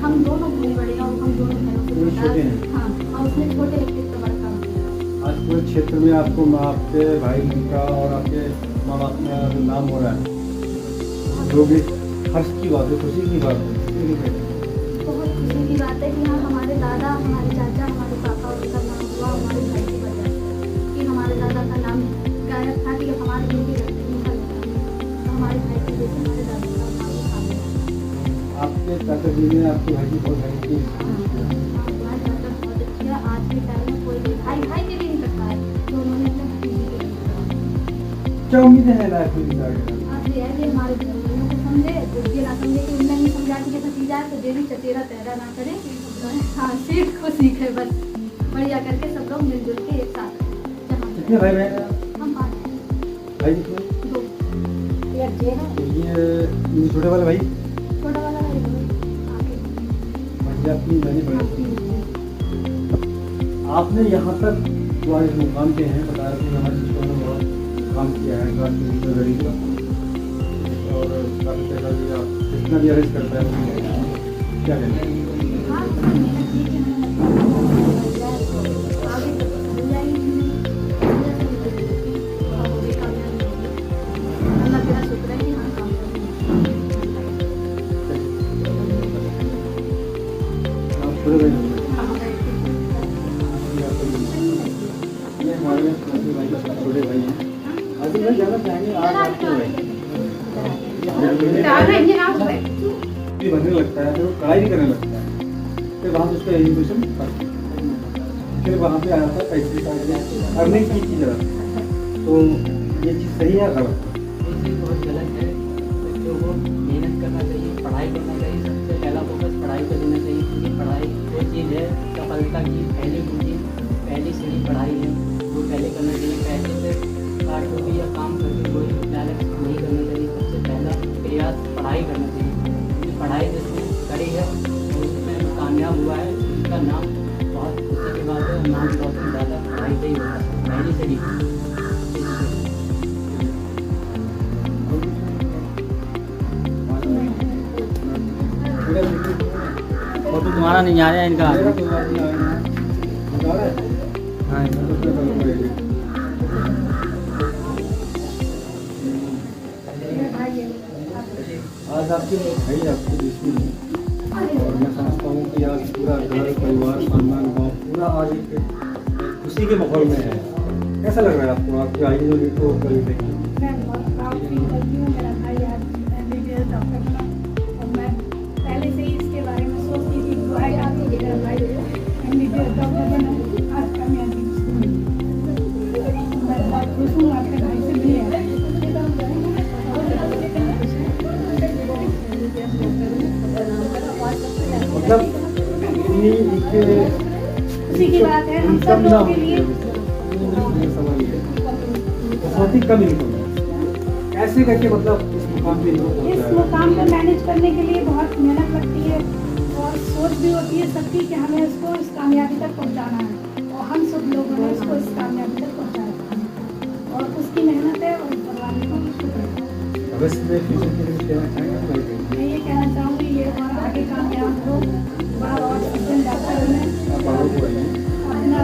Speaker 12: हम दोनों भाई बड़े हैं और हम दोनों बहनों से
Speaker 11: छोटे हैं।
Speaker 12: हाँ, और उसने छोटे एक तो बड़ा काम किया।
Speaker 11: आज पूरे क्षेत्र में आपको आपके भाई का और आपके माँ बाप का जो नाम हो रहा है जो भी हर्ष की बात है, खुशी की बात है।
Speaker 12: बहुत खुशी की बात है कि हाँ हमारे दादा, हमारे चाचा, हमारे पापा और उनका नाम हुआ हमारे भाई की वजह से कि हमारे दादा का नाम गायब था कि हमारे बेटी उनका नाम तो हमारे भाई की वजह से हमारे दादा का नाम सामने आया।
Speaker 11: आपके चाचा जी ने आपके भाई की बहुत हेल्प की।
Speaker 12: हमारे चाचा बहुत अच्छी है। आज के टाइम में कोई भी भाई भाई के लिए नहीं करता है तो उन्होंने अपने भतीजे के लिए किया।
Speaker 11: क्या उम्मीदें हैं लाइफ में?
Speaker 12: आज ये है कि हमारे बहनों को समझे तो ये ना समझे कि उन्हें नहीं समझा कि भतीजा है तो ये भी चचेरा तेरा ना करे। हाँ सीख को सीखे बस बढ़िया करके सब लोग मिलजुल के एक साथ रहें।
Speaker 11: कितने भाई बहन हैं?
Speaker 12: हम 5
Speaker 11: भाई कितने?
Speaker 12: 2 एक जे है
Speaker 11: ये छोटे वाले भाई
Speaker 12: छोटा वाला है
Speaker 11: भैया अपनी बहनी बड़ी। आपने यहाँ तक जो आज मुकाम पे हैं बता रहे थे हमारे सिस्टम ने बहुत काम किया है गरीब का और काफ़ी पैसा दिया जितना भी अरेंज करता है क्या कहते हैं? ये हमारे भाई का छोटे भाई हैं। आगे मैं जाना चाहेंगे आज आपके भाई भी बनने लगता है फिर वो कढ़ाई भी करने लगता है फिर वहाँ से उसका एजुकेशन फिर वहाँ पे आया था पैसे का अर्निंग की जगह तो ये चीज़ सही है गलत?
Speaker 10: ये बहुत गलत है। बच्चों को मेहनत करना चाहिए, पढ़ाई करना चाहिए। सबसे पहला फोकस पढ़ाई पर देना चाहिए क्योंकि पढ़ाई वो चीज़ है सफलता की पहली कुंजी, पहली सीढ़ी पढ़ाई है। वो पहले करना चाहिए। पैसे से काट भी या काम करके कोई डायरेक्ट नहीं करना चाहिए। सबसे पहला प्रयास पढ़ाई करना चाहिए क्योंकि पढ़ाई जिसने करी है और उसमें कामयाब हुआ है उसका नाम बहुत खुशी की बात है। नाम रोशन ज़्यादा पढ़ाई से ही होता है, पहली सीढ़ी।
Speaker 11: फोटो तुम्हारा नहीं आ रहा है इनका। आज आपके भाई आपके बीच में और मैं समझता हूँ कि आज पूरा घर परिवार खानदान गाँव पूरा आज एक खुशी के माहौल में है। कैसा लग रहा है आपको? आपकी आई जो भी तो करी देखी
Speaker 12: पहले से ही इसके बारे में सोचती थी भाई आज कामयाबी मैं बहुत खुश हूँ आपके भाई से भी
Speaker 11: मतलब इतनी
Speaker 12: खुशी की बात है हम सब लोगों के लिए।
Speaker 11: बहुत ही कम इनकम है। कैसे करके मतलब इस मुकाम पे
Speaker 12: इस मुकाम पर मैनेज करने के लिए बहुत मेहनत लगती है और सोच भी होती है सबकी कि हमें इसको इस कामयाबी तक पहुंचाना है और हम सब लोगों ने इसको इस कामयाबी तक पहुंचाया और उसकी मेहनत है और भगवान को शुक्र है।
Speaker 11: भविष्य में फ्यूचर के लिए कहना चाहेंगे?
Speaker 12: मैं ये कहना चाहूँगी ये और आगे कामयाब हो, बड़ा हॉस्पिटल डॉक्टर बने, अपना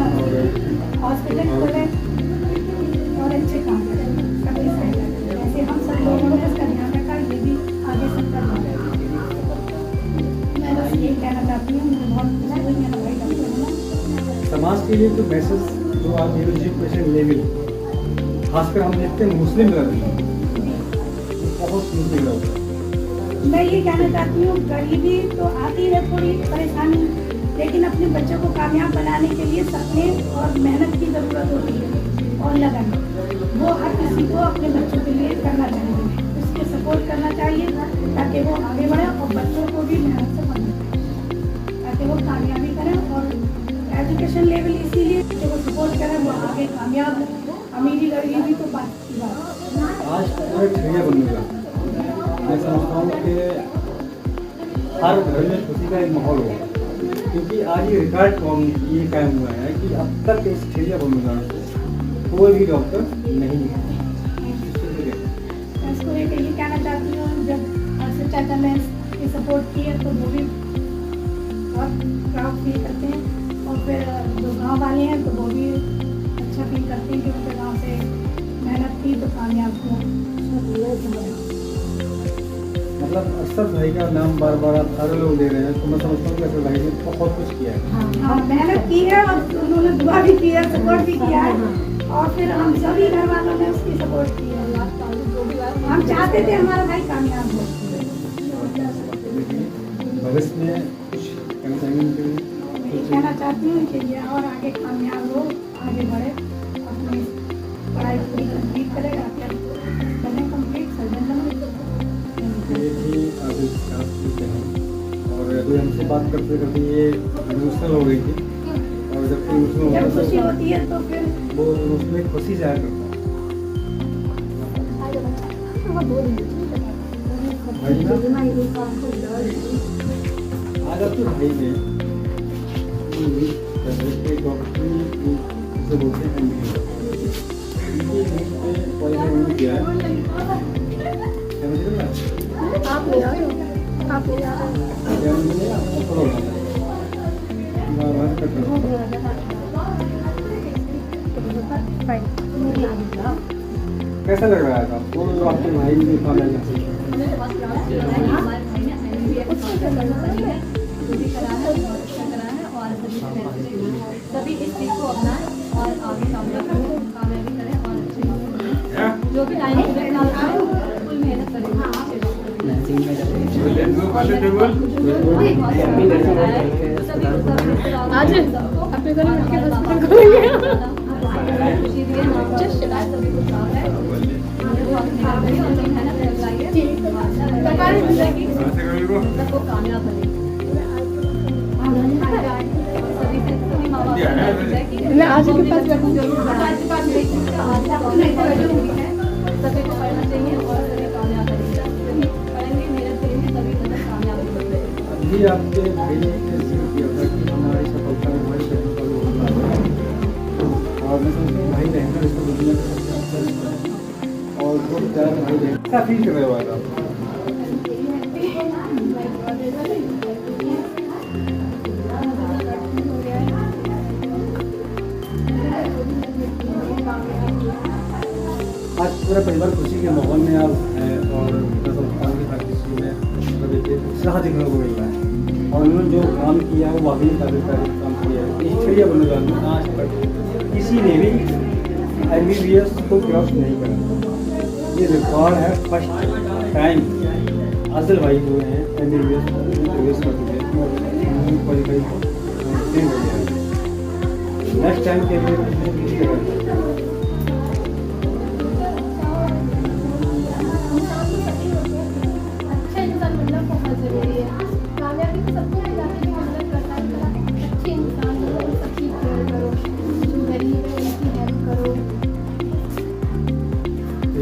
Speaker 12: हॉस्पिटल खोले और अच्छे काम करें, कभी सही लगे। जैसे हम सब लोगों ने इसका ध्यान रखा, ये भी आगे सब करना है। मैं बस ये कहना चाहती हूँ, मुझे बहुत खुशी हुई मेरा भाई डॉक्टर होना।
Speaker 11: समाज के लिए तो मैसेज जो आप एजुकेशन लेवल, खासकर हम देखते हैं मुस्लिम लोग बहुत मुस्लिम लोग।
Speaker 12: मैं ये कहना चाहती हूँ गरीबी तो आती है थोड़ी परेशानी, लेकिन अपने बच्चों को कामयाब बनाने के लिए सपने और मेहनत की ज़रूरत होती है और लगन, वो हर किसी को अपने बच्चों के लिए करना चाहिए, उसके सपोर्ट करना चाहिए ताकि वो आगे बढ़े और बच्चों को भी मेहनत से पढ़ना चाहिए ताकि वो कामयाबी करें। और एजुकेशन लेवल इसीलिए बच्चों को सपोर्ट करें, वो आगे कामयाब हो। अमीरी गरीबी तो बात की बात है।
Speaker 11: आज पूरा ठेरिया बनूंगा, मैं समझता हूँ कि हर घर में खुशी का एक माहौल होगा, क्योंकि आज ये रिकॉर्ड फॉर्म ये कायम हुआ है कि अब तक इस ठेरिया बनूंगा कोई भी डॉक्टर नहीं है।
Speaker 12: मैं इसको ये कहना चाहती हूँ, जब अर्षद चाचा ने इसकी सपोर्ट की है तो वो भी बहुत प्राउड फील करते हैं और फिर जो गांव वाले हैं तो वो भी अच्छा फील करते हैं कि उनके गांव से मेहनत की तो कामयाब हुआ।
Speaker 11: मतलब असद भाई का नाम बार बार आप सारे लोग ले रहे हैं, तो मैं समझता हूँ कि असद भाई ने बहुत कुछ किया है।
Speaker 12: हाँ, मेहनत की है और उन्होंने दुआ भी की है, सपोर्ट भी किया है और फिर हम सभी घर वालों ने उसकी सपोर्ट की है। हम चाहते थे हमारा भाई कामयाब हो।
Speaker 11: भविष्य में कुछ कहना चाहेंगे?
Speaker 12: कहना चाहती हूँ कि ये और आगे कामयाब हो, आगे बढ़े, अपनी पढ़ाई पूरी कंप्लीट करे, बने कंप्लीट सर्जन बने। और अभी हमसे बात करते करते ये इमोशनल हो गई थी, और जब खुशी होती है तो फिर
Speaker 11: वो उसमें खुशी जाया करता है। आज अब तो भाई ने डॉक्टरी से बोलते हैं किया है,
Speaker 12: आप ले आओ, आप ले आओ।
Speaker 11: कैसा लग रहा है आपको आपके भाई ने खाना
Speaker 12: सभी इस चीज को अपनाएं और आगे कामयाबी करें और जो भी टाइम फुल मेहनत करें। आज अपने घर में मैं आज के पास बैठूंगी, सभी को पढ़ना चाहिए और सभी कामयाब पढ़ेंगे, मेहनत करेंगे तभी कामयाब होंगे।
Speaker 11: अभी आपके भाई ने किया था कि हमारी सफलता में हमारी सफलता और मैं समझता हूँ भाई रहना इसको दुनिया का सबसे अच्छा रिश्ता है और दो चार भाई बहन क्या फील कर रहे हो आज आप? आज पूरा परिवार खुशी के माहौल में आप हैं और मैं समझता हूँ कि हर किसी में मतलब एक उत्साह देखने को मिल रहा है और उन्होंने जो काम किया है वो वाकई काबिल काम किया है। इस छड़िया बनने वाले आज तक किसी ने भी MBBS को क्रॉस नहीं करा, ये रिकॉर्ड है। फर्स्ट टाइम असल भाई जो हैं MBBS प्रवेश कर चुके हैं, नेक्स्ट टाइम के लिए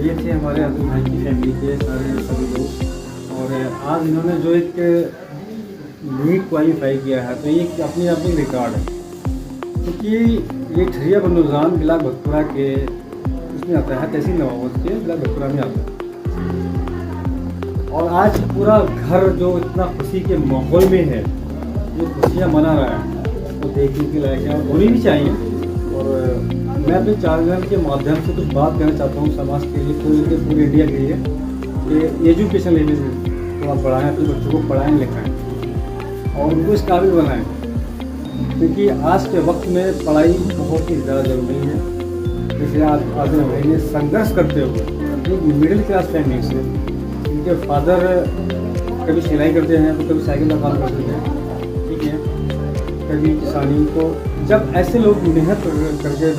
Speaker 11: ये ये थे हमारे हसबैंड भाई की फैमिली के सभी लोग। और आज इन्होंने जो एक नीट क्वालिफाई किया है तो ये अपने आप में रिकॉर्ड है, क्योंकि ये ठरिया बंदोजान ब्लॉक भतपुरा के उसमें आता है, तहसील नवाबगंज के ब्लॉक भतपुरा में आता है। और आज पूरा घर जो इतना खुशी के माहौल में है, जो खुशियाँ मना रहा है, वो देखने के लायक है और होनी भी चाहिए। और मैं अपने चैनल के माध्यम से कुछ बात करना चाहता हूँ समाज के लिए, पूरे इंडिया के लिए, कि एजुकेशन लेवल में थोड़ा बढ़ाएँ, अपने बच्चों को पढ़ाएँ लिखाएँ और उनको इस काबिल बनाएँ, क्योंकि आज के वक्त में पढ़ाई बहुत ही ज़्यादा ज़रूरी है। जैसे आज भाई ने संघर्ष करते हुए एक मिडिल क्लास फैमिली से, इनके फादर कभी सिलाई करते हैं तो कभी साइकिल का काम करते हैं, ठीक है, कभी किसानी। तो जब ऐसे लोग मेहनत करके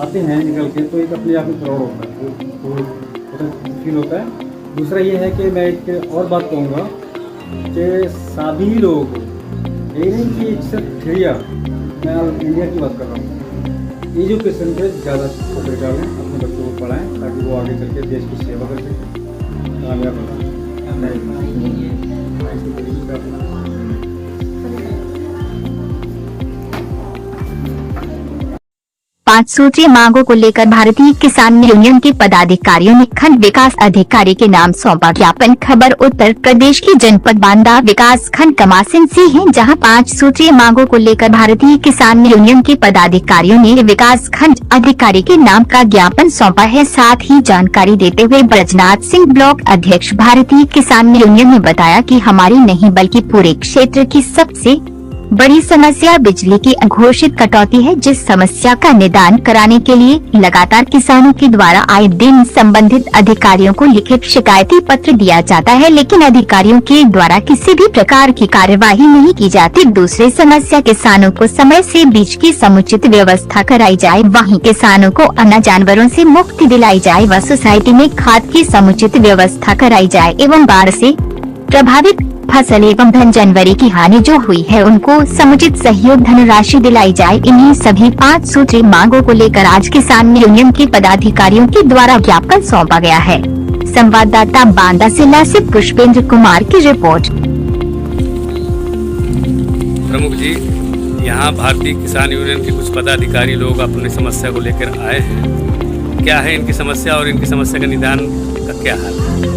Speaker 11: आते हैं निकल के, तो एक अपने आप में प्राउड होता है, फील होता है। दूसरा ये है कि मैं एक और बात कहूँगा कि सभी लोग, यही नहीं कि सिर्फ ठेरिया, मैं इंडिया की बात कर रहा हूँ, एजुकेशन पे ज़्यादा फोकस डालें, अपने बच्चों को पढ़ाएं ताकि वो आगे चल के देश की सेवा कर सकें, कामयाब हो।
Speaker 5: 5 सूत्रीय मांगों को लेकर भारतीय किसान यूनियन के पदाधिकारियों ने खंड विकास अधिकारी के नाम सौंपा ज्ञापन। खबर उत्तर प्रदेश के जनपद बांदा विकास खंड कमासिन से है, जहां 5 सूत्रीय मांगों को लेकर भारतीय किसान यूनियन के पदाधिकारियों ने विकास खंड अधिकारी के नाम का ज्ञापन सौंपा है। साथ ही जानकारी देते हुए ब्रजनाथ सिंह ब्लॉक अध्यक्ष भारतीय किसान यूनियन ने बताया कि हमारी नहीं बल्कि पूरे क्षेत्र की सबसे बड़ी समस्या बिजली की अघोषित कटौती है, जिस समस्या का निदान कराने के लिए लगातार किसानों के द्वारा आए दिन संबंधित अधिकारियों को लिखित शिकायती पत्र दिया जाता है, लेकिन अधिकारियों के द्वारा किसी भी प्रकार की कार्यवाही नहीं की जाती। दूसरी समस्या किसानों को समय से बीज की समुचित व्यवस्था कराई जाए, वहीं किसानों को अन्य जानवरों से मुक्ति दिलाई जाए व सोसाइटी में खाद की समुचित व्यवस्था कराई जाए एवं बाढ़ से प्रभावित फसल एवं धन जनवरी की हानि जो हुई है उनको समुचित सहयोग धनराशि दिलाई जाए। इन्हीं सभी 5 सूत्रीय मांगों को लेकर आज किसान यूनियन के पदाधिकारियों के द्वारा ज्ञापन सौंपा गया है। संवाददाता बांदा जिला से पुष्पेंद्र कुमार की रिपोर्ट।
Speaker 13: प्रमुख जी, यहाँ भारतीय किसान यूनियन के कुछ पदाधिकारी लोग अपनी समस्या को लेकर आए हैं। क्या है इनकी समस्या और इनकी समस्या का निदान का क्या हाल है?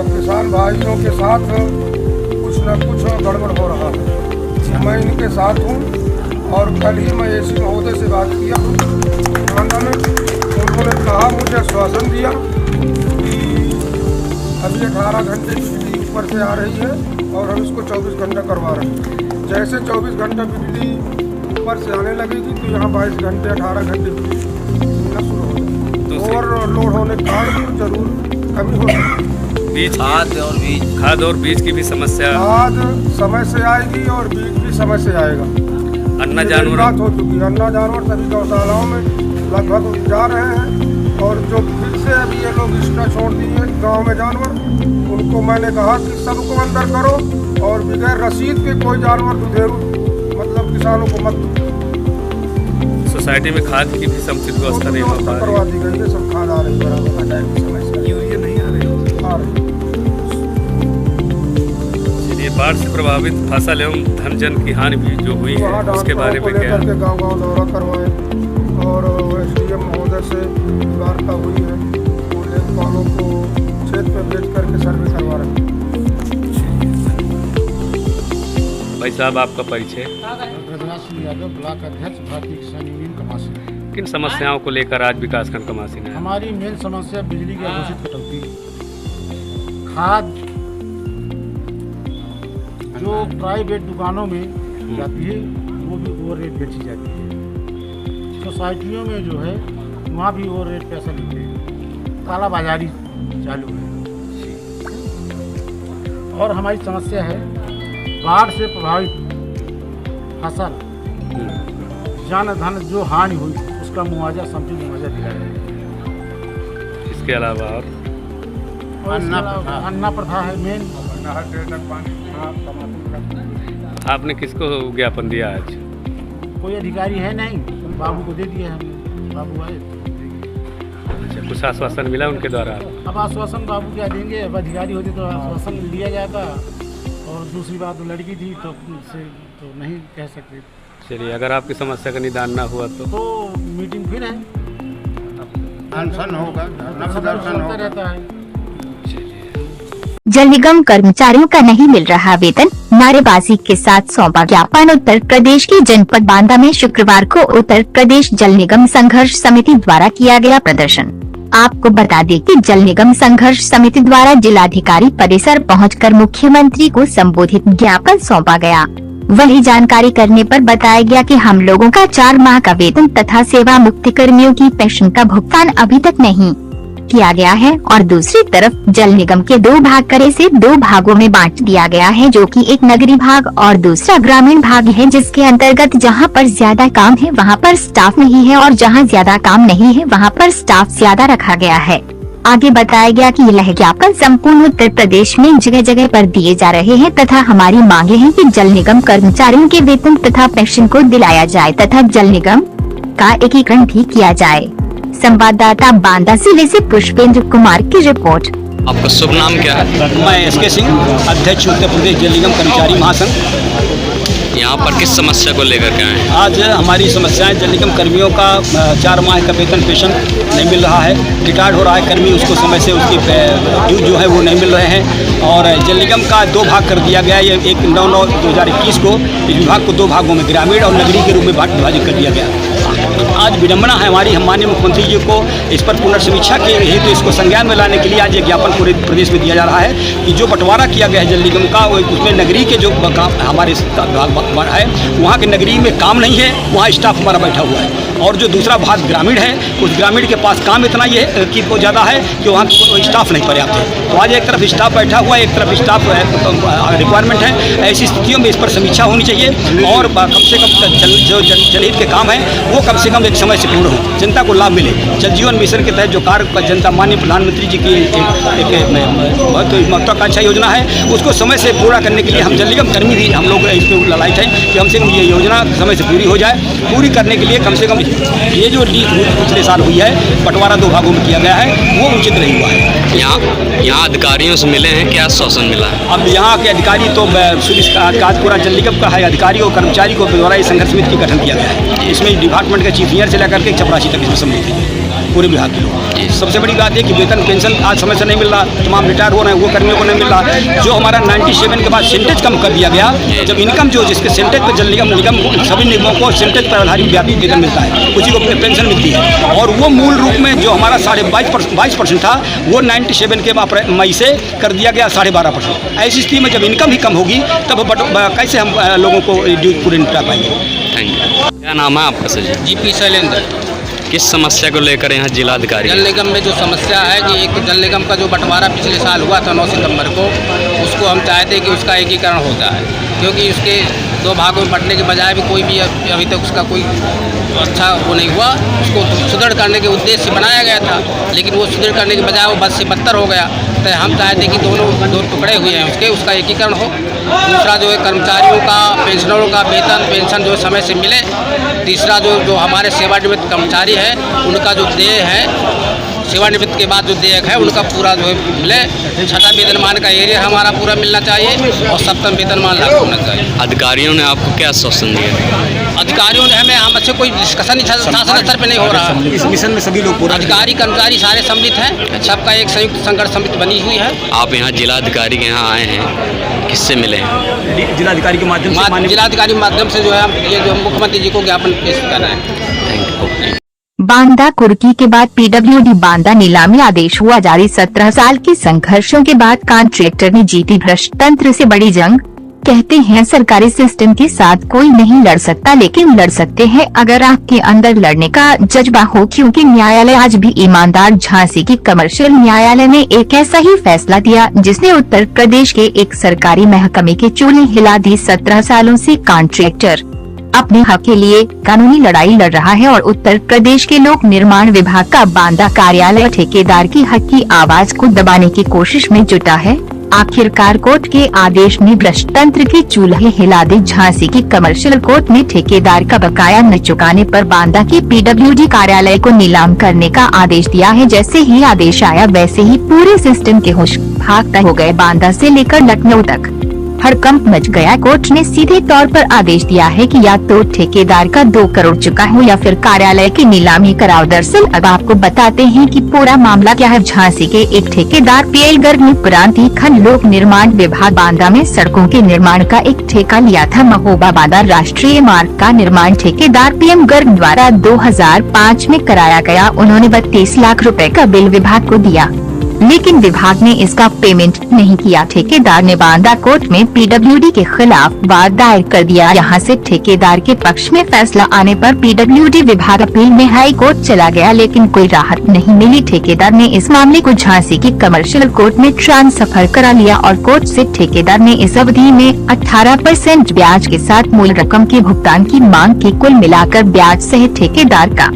Speaker 3: किसान भाइयों के साथ कुछ न कुछ गड़बड़ हो रहा है। मैं इनके साथ हूँ और कल ही मैं एसी महोदय से बात किया बांदा में। उन्होंने कहा, मुझे आश्वासन दिया कि अभी 18 घंटे बिजली ऊपर से आ रही है और हम इसको 24 घंटा करवा रहे हैं। जैसे 24 घंटा बिजली ऊपर से आने लगेगी तो यहाँ 22 घंटे 18 घंटे बिजली मिलना शुरू हो जाएगी और लोड होने के कारण जरूर कमी हो सकती है।
Speaker 13: खाद और बीज की भी समस्या,
Speaker 3: खाद समय से आएगी और बीज भी समय से आएगा।
Speaker 13: अन्ना जानवर
Speaker 3: बात हो चुकी है, अन्ना जानवर सभी गौशालाओं में लगभग जा रहे हैं और जो फिर से अभी ये लोग इसका छोड़ दिए गांव में जानवर, उनको मैंने कहा कि सबको अंदर करो और बगैर रसीद के कोई जानवर दुधेरू मतलब किसानों को मत दो।
Speaker 13: सोसाइटी में खाद की भी समुचित व्यवस्था नहीं हो पा रही,
Speaker 3: करवा दी गई है। सब खाद आ रही है, यूरिया नहीं आ रही।
Speaker 13: ये बाढ़ से प्रभावित फसल एवं धन जन की हानि भी जो हुई है उसके बारे में क्या?
Speaker 3: गाँव दौरा करवाए और SDM महोदय से वार्ता हुई है। लेखपालों को क्षेत्र में भेज करके सर्वे करवा रहे हैं।
Speaker 13: भाई साहब, आपका परिचय?
Speaker 14: ब्रजनाथ सिंह यादव, ब्लॉक अध्यक्ष भारतीय किसान यूनियन कमासिन।
Speaker 13: किन समस्याओं को लेकर आज विकासखंड कमासिन है?
Speaker 14: हमारी मेन समस्या बिजली की अघोषित कटौती, खाद जो प्राइवेट दुकानों में जाती है वो भी ओवर रेट बेची जाती है। सोसाइटियों में जो है वहाँ भी ओवर रेट पैसा लेते हैं, काला बाजारी चालू है। और हमारी समस्या है बाढ़ से प्रभावित फसल, जान धन जो हानि हुई उसका मुआवजा, समुचित मुआवजा दिया जाए।
Speaker 13: इसके अलावा और
Speaker 14: अन्ना प्रथा है मेन।
Speaker 13: आपने किसको ज्ञापन दिया आज?
Speaker 14: कोई अधिकारी है नहीं, बाबू को दे दिया हमने, बाबू आए।
Speaker 13: कुछ आश्वासन मिला उनके द्वारा?
Speaker 14: अब आश्वासन बाबू क्या देंगे, अब अधिकारी होते तो आश्वासन लिया जाता। और दूसरी बात लड़की थी तो उससे तो नहीं कह सकते।
Speaker 13: चलिए, अगर आपकी समस्या का निदान ना हुआ तो
Speaker 14: मीटिंग फिर है,
Speaker 2: अनशन होगा,
Speaker 14: चलता रहता है।
Speaker 5: जल निगम कर्मचारियों का नहीं मिल रहा वेतन, नारेबाजी के साथ सौंपा ज्ञापन। उत्तर प्रदेश के जनपद बांदा में शुक्रवार को उत्तर प्रदेश जल निगम संघर्ष समिति द्वारा किया गया प्रदर्शन। आपको बता दें कि जल निगम संघर्ष समिति द्वारा जिलाधिकारी परिसर पहुंचकर मुख्यमंत्री को संबोधित ज्ञापन सौंपा गया। वही जानकारी करने पर बताया गया कि हम लोगों का 4 माह का वेतन तथा सेवा मुक्त कर्मियों की पेंशन का भुगतान अभी तक नहीं किया गया है और दूसरी तरफ जल निगम के 2 भाग करे से 2 भागों में बांट दिया गया है, जो कि एक नगरीय भाग और दूसरा ग्रामीण भाग है, जिसके अंतर्गत जहां पर ज्यादा काम है वहां पर स्टाफ नहीं है और जहां ज्यादा काम नहीं है वहां पर स्टाफ ज्यादा रखा गया है। आगे बताया गया कि यह ज्ञापन संपूर्ण उत्तर प्रदेश में जगह जगह पर दिए जा रहे हैं तथा हमारी मांगे हैं कि जल निगम कर्मचारियों के वेतन तथा पेंशन को दिलाया जाए तथा जल निगम का एकीकरण भी किया जाए। संवाददाता बांदा जिले से पुष्पेंद्र कुमार की रिपोर्ट।
Speaker 4: आपका शुभ नाम क्या है?
Speaker 9: मैं SK सिंह, अध्यक्ष उत्तर प्रदेश जल निगम कर्मचारी महासंघ।
Speaker 4: यहाँ पर किस समस्या को लेकर के आए हैं?
Speaker 9: आज हमारी समस्याएं जल निगम कर्मियों का 4 माह का वेतन पेंशन नहीं मिल रहा है, रिटायर्ड हो रहा है कर्मी, उसको समय से उसकी ड्यू जो है वो नहीं मिल रहे हैं। और जल निगम का 2 भाग कर दिया गया है। एक 9/9/2021 को इस विभाग को 2 भागों में ग्रामीण और नगरीय के रूप में विभाजित कर दिया गया। आज विडम्बना है हमारी, हम माननीय मुख्यमंत्री जी को इस पर पुनर्समीक्षा के हेतु इसको संज्ञान में लाने के लिए आज ये ज्ञापन पूरे प्रदेश में दिया जा रहा है कि जो बंटवारा किया गया है जल निगम का, उसमें नगरीय के जो काम हमारे भाग है वहाँ के नगरीय में काम नहीं है, वहाँ स्टाफ हमारा बैठा हुआ है। और जो दूसरा भाग ग्रामीण है, उस ग्रामीण के पास काम इतना ये है कि वो ज़्यादा है कि वहाँ स्टाफ नहीं पर्याप्त है। तो आज एक तरफ स्टाफ बैठा हुआ है, एक तरफ स्टाफ रिक्वायरमेंट है। ऐसी स्थितियों में इस पर समीक्षा होनी चाहिए और कम से कम जो जनहित के काम है वो कम से कम एक समय से पूर्ण हो, जनता को लाभ मिले। जल जीवन मिशन के तहत जो कार्य जनता माननीय प्रधानमंत्री जी की एक महत्वाकांक्षा योजना है, उसको समय से पूरा करने के लिए हम जल निगम कर्मी भी हम लोग इस पर ललायत हैं कि कम से कम ये योजना समय से पूरी हो जाए। पूरी करने के लिए कम से कम ये जो लीक पिछले साल हुई है, बंटवारा 2 भागों में किया गया है, वो उचित नहीं हुआ है।
Speaker 4: यहाँ अधिकारियों से मिले हैं, क्या आश्वासन मिला है?
Speaker 9: अब यहाँ के अधिकारी तो पूरा जल निगम का है, अधिकारी और कर्मचारी को द्वारा इस संघर्ष समिति का गठन किया गया है। इसमें डिपार्टमेंट के चीफ इंजीनियर से लेकर के चपरासी तक इसमें सम्मिलित है पूरे विभाग के लोग। सबसे बड़ी बात है कि वेतन पेंशन आज समय से नहीं मिल रहा, तमाम रिटायर हो रहे हैं वो कर्मियों को नहीं मिल रहा। जो हमारा 97 के बाद सेंटेज कम कर दिया गया, जब इनकम जो जिसके सेंटेज पर जल निगम सभी निगमों को सेंटेज पर आधारित व्यापी वेतन मिलता है, उसी को पेंशन मिलती है। और वो मूल रूप में जो हमारा 22% था, वो 97 के मई से कर दिया गया 12.5%। ऐसी स्थिति में जब इनकम ही कम होगी तब कैसे हम लोगों को ड्यू पूरे निपटा पाएंगे।
Speaker 4: Thank you. क्या नाम है आपका सर?
Speaker 10: GP शैलेंद्र।
Speaker 4: किस समस्या को लेकर यहाँ जिलाधिकारी?
Speaker 10: जल निगम में जो समस्या है कि एक जल निगम का जो बंटवारा पिछले साल हुआ था 9 सितंबर को, उसको हम चाहते हैं कि उसका एकीकरण हो जाए, क्योंकि उसके 2 भागों में बंटने के बजाय भी कोई भी अभी तक उसका कोई अच्छा वो नहीं हुआ। उसको सुदृढ़ करने के उद्देश्य से बनाया गया था, लेकिन वो सुदृढ़ करने के बजाय वो बद से बदतर हो गया। तो हम चाहते हैं कि दोनों 2 टुकड़े हुए हैं उसका एकीकरण हो। दूसरा जो है कर्मचारियों का, पेंशनरों का वेतन पेंशन जो समय से मिले। तीसरा जो हमारे सेवानिवृत्त कर्मचारी है उनका जो देय है, सेवानिवृत्त के बाद जो देयक है उनका पूरा जो है मिले। 6ठा वेतनमान का एरिया हमारा पूरा मिलना चाहिए और 7वां वेतनमान लागू होना चाहिए।
Speaker 4: अधिकारियों ने आपको क्या आश्वासन दिया?
Speaker 10: अधिकारियों ने हमें हमसे कोई डिस्कशन शासन स्तर पे नहीं हो रहा।
Speaker 9: इस मिशन में सभी लोग पूरा
Speaker 10: अधिकारी कर्मचारी सारे सम्मिलित हैं, सबका एक संयुक्त संघर्ष समिति बनी हुई है।
Speaker 4: आप यहाँ जिलाधिकारी के यहाँ आए हैं, किससे मिले हैं?
Speaker 9: जिलाधिकारी के माध्यम से,
Speaker 10: जिलाधिकारी के माध्यम से जो है हम ये जो मुख्यमंत्री जी को ज्ञापन पेश कर रहे हैं।
Speaker 5: बांदा कुर्की के बाद PWD बांदा नीलामी आदेश हुआ जारी। 17 साल के संघर्षों के बाद कॉन्ट्रैक्टर ने जीती भ्रष्ट तंत्र से बड़ी जंग। कहते हैं सरकारी सिस्टम के साथ कोई नहीं लड़ सकता, लेकिन लड़ सकते हैं अगर आपके अंदर लड़ने का जज्बा हो, क्योंकि न्यायालय आज भी ईमानदार। झांसी की कमर्शियल न्यायालय ने एक ऐसा ही फैसला दिया जिसने उत्तर प्रदेश के एक सरकारी महकमे के चूल्हे हिला दी। 17 सालों से कॉन्ट्रैक्टर अपने हक के लिए कानूनी लड़ाई लड़ रहा है और उत्तर प्रदेश के लोक निर्माण विभाग का बांदा कार्यालय ठेकेदार की हक की आवाज को दबाने की कोशिश में जुटा है। आखिरकार कोर्ट के आदेश ने भ्रष्ट तंत्र के चूल्हे हिला दी। झांसी की कमर्शियल कोर्ट ने ठेकेदार का बकाया न चुकाने पर बांदा के पीडब्ल्यूडी कार्यालय को नीलाम करने का आदेश दिया है। जैसे ही आदेश आया वैसे ही पूरे सिस्टम के होश भागता हो गए। बांदा से लेकर लखनऊ तक हड़कंप मच गया। कोर्ट ने सीधे तौर पर आदेश दिया है कि या तो ठेकेदार का 2 करोड़ चुका हो या फिर कार्यालय की नीलामी कराओ। दरअसल अब आपको बताते हैं कि पूरा मामला क्या है। झांसी के एक ठेकेदार पीएल गर्ग ने प्रांतीय खंड लोक निर्माण विभाग बांदा में सड़कों के निर्माण का एक ठेका लिया था। महोबा बांदा राष्ट्रीय मार्ग का निर्माण ठेकेदार पीएम गर्ग द्वारा 2005 में कराया गया। उन्होंने 32 लाख रुपए का बिल विभाग को दिया, लेकिन विभाग ने इसका पेमेंट नहीं किया। ठेकेदार ने बांदा कोर्ट में पीडब्ल्यूडी के खिलाफ वाद दायर कर दिया। यहां से ठेकेदार के पक्ष में फैसला आने पर पीडब्ल्यूडी विभाग अपील में हाई कोर्ट चला गया, लेकिन कोई राहत नहीं मिली। ठेकेदार ने इस मामले को झांसी की कमर्शियल कोर्ट में ट्रांसफर करा लिया और कोर्ट से ठेकेदार ने इस अवधि में 18% ब्याज के साथ मूल रकम के भुगतान की मांग की। कुल मिलाकर ब्याज सहित ठेकेदार का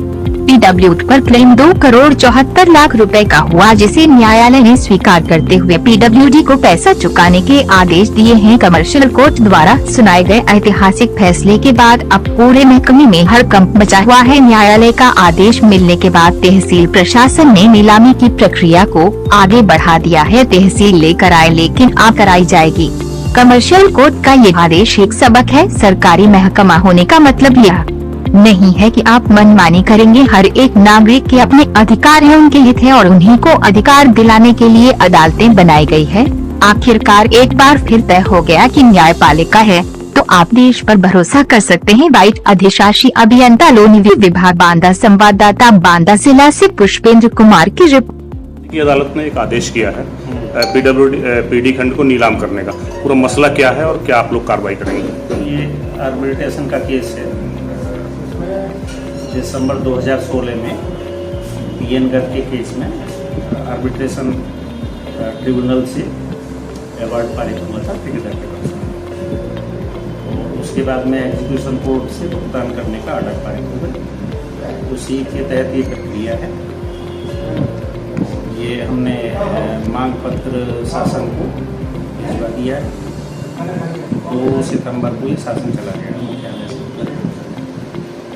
Speaker 5: पीडब्ल्यूडी पर क्लेम 2 करोड़ 74 लाख रुपए का हुआ, जिसे न्यायालय ने स्वीकार करते हुए पीडब्ल्यूडी को पैसा चुकाने के आदेश दिए हैं। कमर्शियल कोर्ट द्वारा सुनाए गए ऐतिहासिक फैसले के बाद अब पूरे महकमे में हड़कंप मचा हुआ है। न्यायालय का आदेश मिलने के बाद तहसील प्रशासन ने नीलामी की प्रक्रिया को आगे बढ़ा दिया है। तहसील लेकर आए, लेकिन अब कराई जाएगी। कमर्शियल कोर्ट का ये आदेश एक सबक है। सरकारी महकमा होने का मतलब यह नहीं है कि आप मनमानी करेंगे। हर एक नागरिक के अपने अधिकार है, उनके हित है और उन्हीं को अधिकार दिलाने के लिए अदालतें बनाई गई है। आखिरकार एक बार फिर तय हो गया कि न्यायपालिका है तो आप देश पर भरोसा कर सकते हैं। वाइट अधिशासी अभियंता लोनी विभाग बांदा। संवाददाता बांदा जिला से पुष्पेंद्र कुमार की रिपोर्ट।
Speaker 15: अदालत ने एक आदेश किया है पीडी खंड को नीलाम करने का। पूरा मसला क्या है और क्या आप लोग कार्रवाई करेंगे?
Speaker 9: ये आर्बिट्रेशन का केस है। दिसंबर 2016 में पीएन गर्ग के केस में आर्बिट्रेशन ट्रिब्यूनल से अवार्ड पारित हुआ था ठेकेदार के पास। तो उसके बाद में एग्जीक्यूशन कोर्ट से भुगतान करने का ऑर्डर पारित हुआ। उसी के तहत ये प्रक्रिया है। ये हमने मांग पत्र शासन को भिजवा दिया है। 2 सितंबर को ये शासन चला गया मुख्यालय से।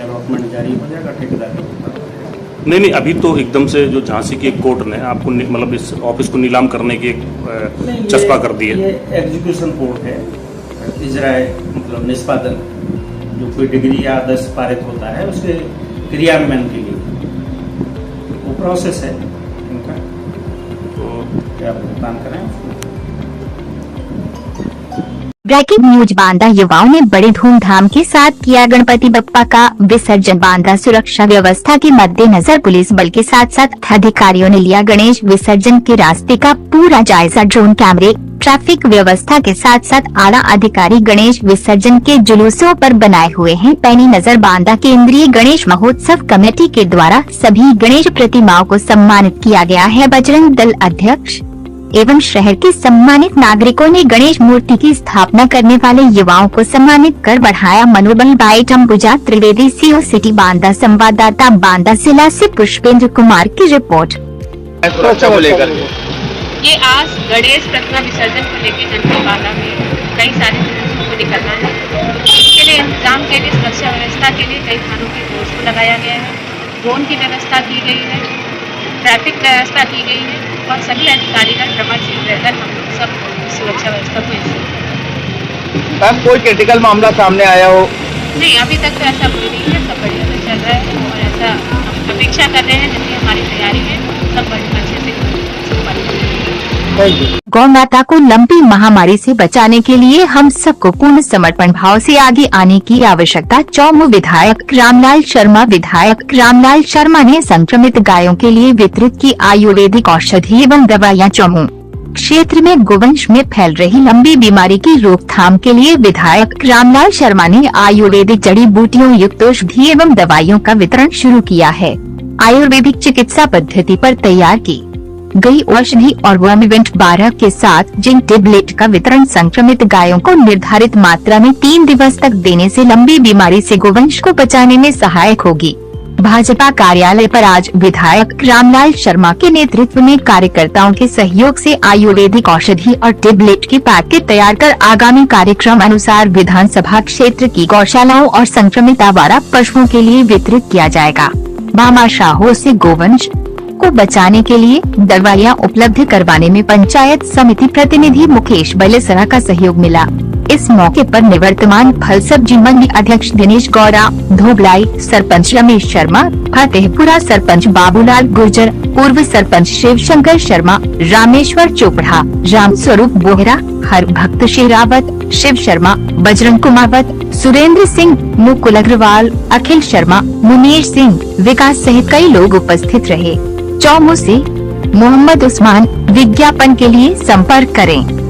Speaker 9: अलॉटमेंट जारी हो जाएगा ठेकेदार को।
Speaker 15: नहीं, अभी तो एकदम से जो झांसी की एक कोर्ट ने आपको मतलब इस ऑफिस को नीलाम करने की एक चस्पा कर दी है।
Speaker 9: ये एग्जीक्यूशन कोर्ट है, इजराय मतलब निष्पादन, जो कोई डिग्री या आदेश पारित होता है उसके क्रियान्वयन के लिए वो प्रोसेस है इनका। तो क्या भुगतान करें।
Speaker 5: Breaking news Banda. युवाओं ने बड़े धूमधाम के साथ किया गणपति बप्पा का विसर्जन। बांदा सुरक्षा व्यवस्था के मद्देनजर पुलिस बल के साथ साथ अधिकारियों ने लिया गणेश विसर्जन के रास्ते का पूरा जायजा। ड्रोन कैमरे, ट्रैफिक व्यवस्था के साथ साथ आला अधिकारी गणेश विसर्जन के जुलूसों पर बनाए हुए हैं पैनी नजर। बांदा केंद्रीय गणेश महोत्सव कमेटी के द्वारा सभी गणेश प्रतिमाओं को सम्मानित किया गया है। बजरंग दल अध्यक्ष एवं शहर के सम्मानित नागरिकों ने गणेश मूर्ति की स्थापना करने वाले युवाओं को सम्मानित कर बढ़ाया मनोबल। Byte Ambuja Trivedi, CO city Banda. संवाददाता बांदा जिला से पुष्पेंद्र कुमार की रिपोर्ट।
Speaker 16: ये आज गणेश प्रतिमा विसर्जन को लेकर जनपद बांदा में कई सारे जुलूसों को निकलना है। इसके लिए इंतजाम के लिए सुरक्षा व्यवस्था के लिए कई थानों की फोर्स को लगाया गया है। ड्रोन की व्यवस्था की गई है, ट्रैफिक व्यवस्था की गई है और सभी अधिकारीगण प्रमाणशील रहकर हम लोग सब सुरक्षा व्यवस्था को इंश्योर।
Speaker 7: मैम, कोई क्रिटिकल मामला सामने आया हो?
Speaker 16: नहीं, अभी तक तो ऐसा कोई नहीं है। सब बढ़िया से चल रहा है और ऐसा हम अपेक्षा कर रहे हैं जितनी हमारी तैयारी है सब बढ़िया अच्छे से।
Speaker 5: गौ माता को लंबी महामारी से बचाने के लिए हम सबको पूर्ण समर्पण भाव से आगे आने की आवश्यकता। चौमू विधायक रामलाल शर्मा ने संक्रमित गायों के लिए वितरित की आयुर्वेदिक औषधि एवं दवाइयाँ। चौमू क्षेत्र में गोवंश में फैल रही लंबी बीमारी की रोकथाम के लिए विधायक रामलाल शर्मा ने आयुर्वेदिक जड़ी बूटियों युक्त औषधि एवं दवाइयों का वितरण शुरू किया है। आयुर्वेदिक चिकित्सा पद्धति पर तैयार की गई औषधि और वर्मिवेंट 12 के साथ जिंक टेबलेट का वितरण संक्रमित गायों को निर्धारित मात्रा में 3 दिवस तक देने से लंबी बीमारी से गोवंश को बचाने में सहायक होगी। भाजपा कार्यालय पर आज विधायक रामलाल शर्मा के नेतृत्व में कार्यकर्ताओं के सहयोग से आयुर्वेदिक औषधि और टेबलेट के पैकेट तैयार कर आगामी कार्यक्रम अनुसार विधानसभा क्षेत्र की गौशालाओं और संक्रमित आवारा पशुओं के लिए वितरित किया जाएगा। भामाशाहों से गोवंश को बचाने के लिए दवाइयां उपलब्ध करवाने में पंचायत समिति प्रतिनिधि मुकेश बलेसरा का सहयोग मिला। इस मौके पर निवर्तमान फल सब्जी मंडी अध्यक्ष दिनेश गौड़ा, धोबलाई सरपंच रमेश शर्मा, फतेहपुरा सरपंच बाबूलाल गुर्जर, पूर्व सरपंच शिवशंकर शर्मा, रामेश्वर चोपड़ा, राम स्वरूप बोहरा, हर भक्त शेरावत, शिव शर्मा, बजरंग कुमावत, सुरेंद्र सिंह, मुकुल अग्रवाल, अखिल शर्मा, मुनीर सिंह, विकास सहित कई लोग उपस्थित रहे। चौमू से मोहम्मद उस्मान। विज्ञापन के लिए संपर्क करें।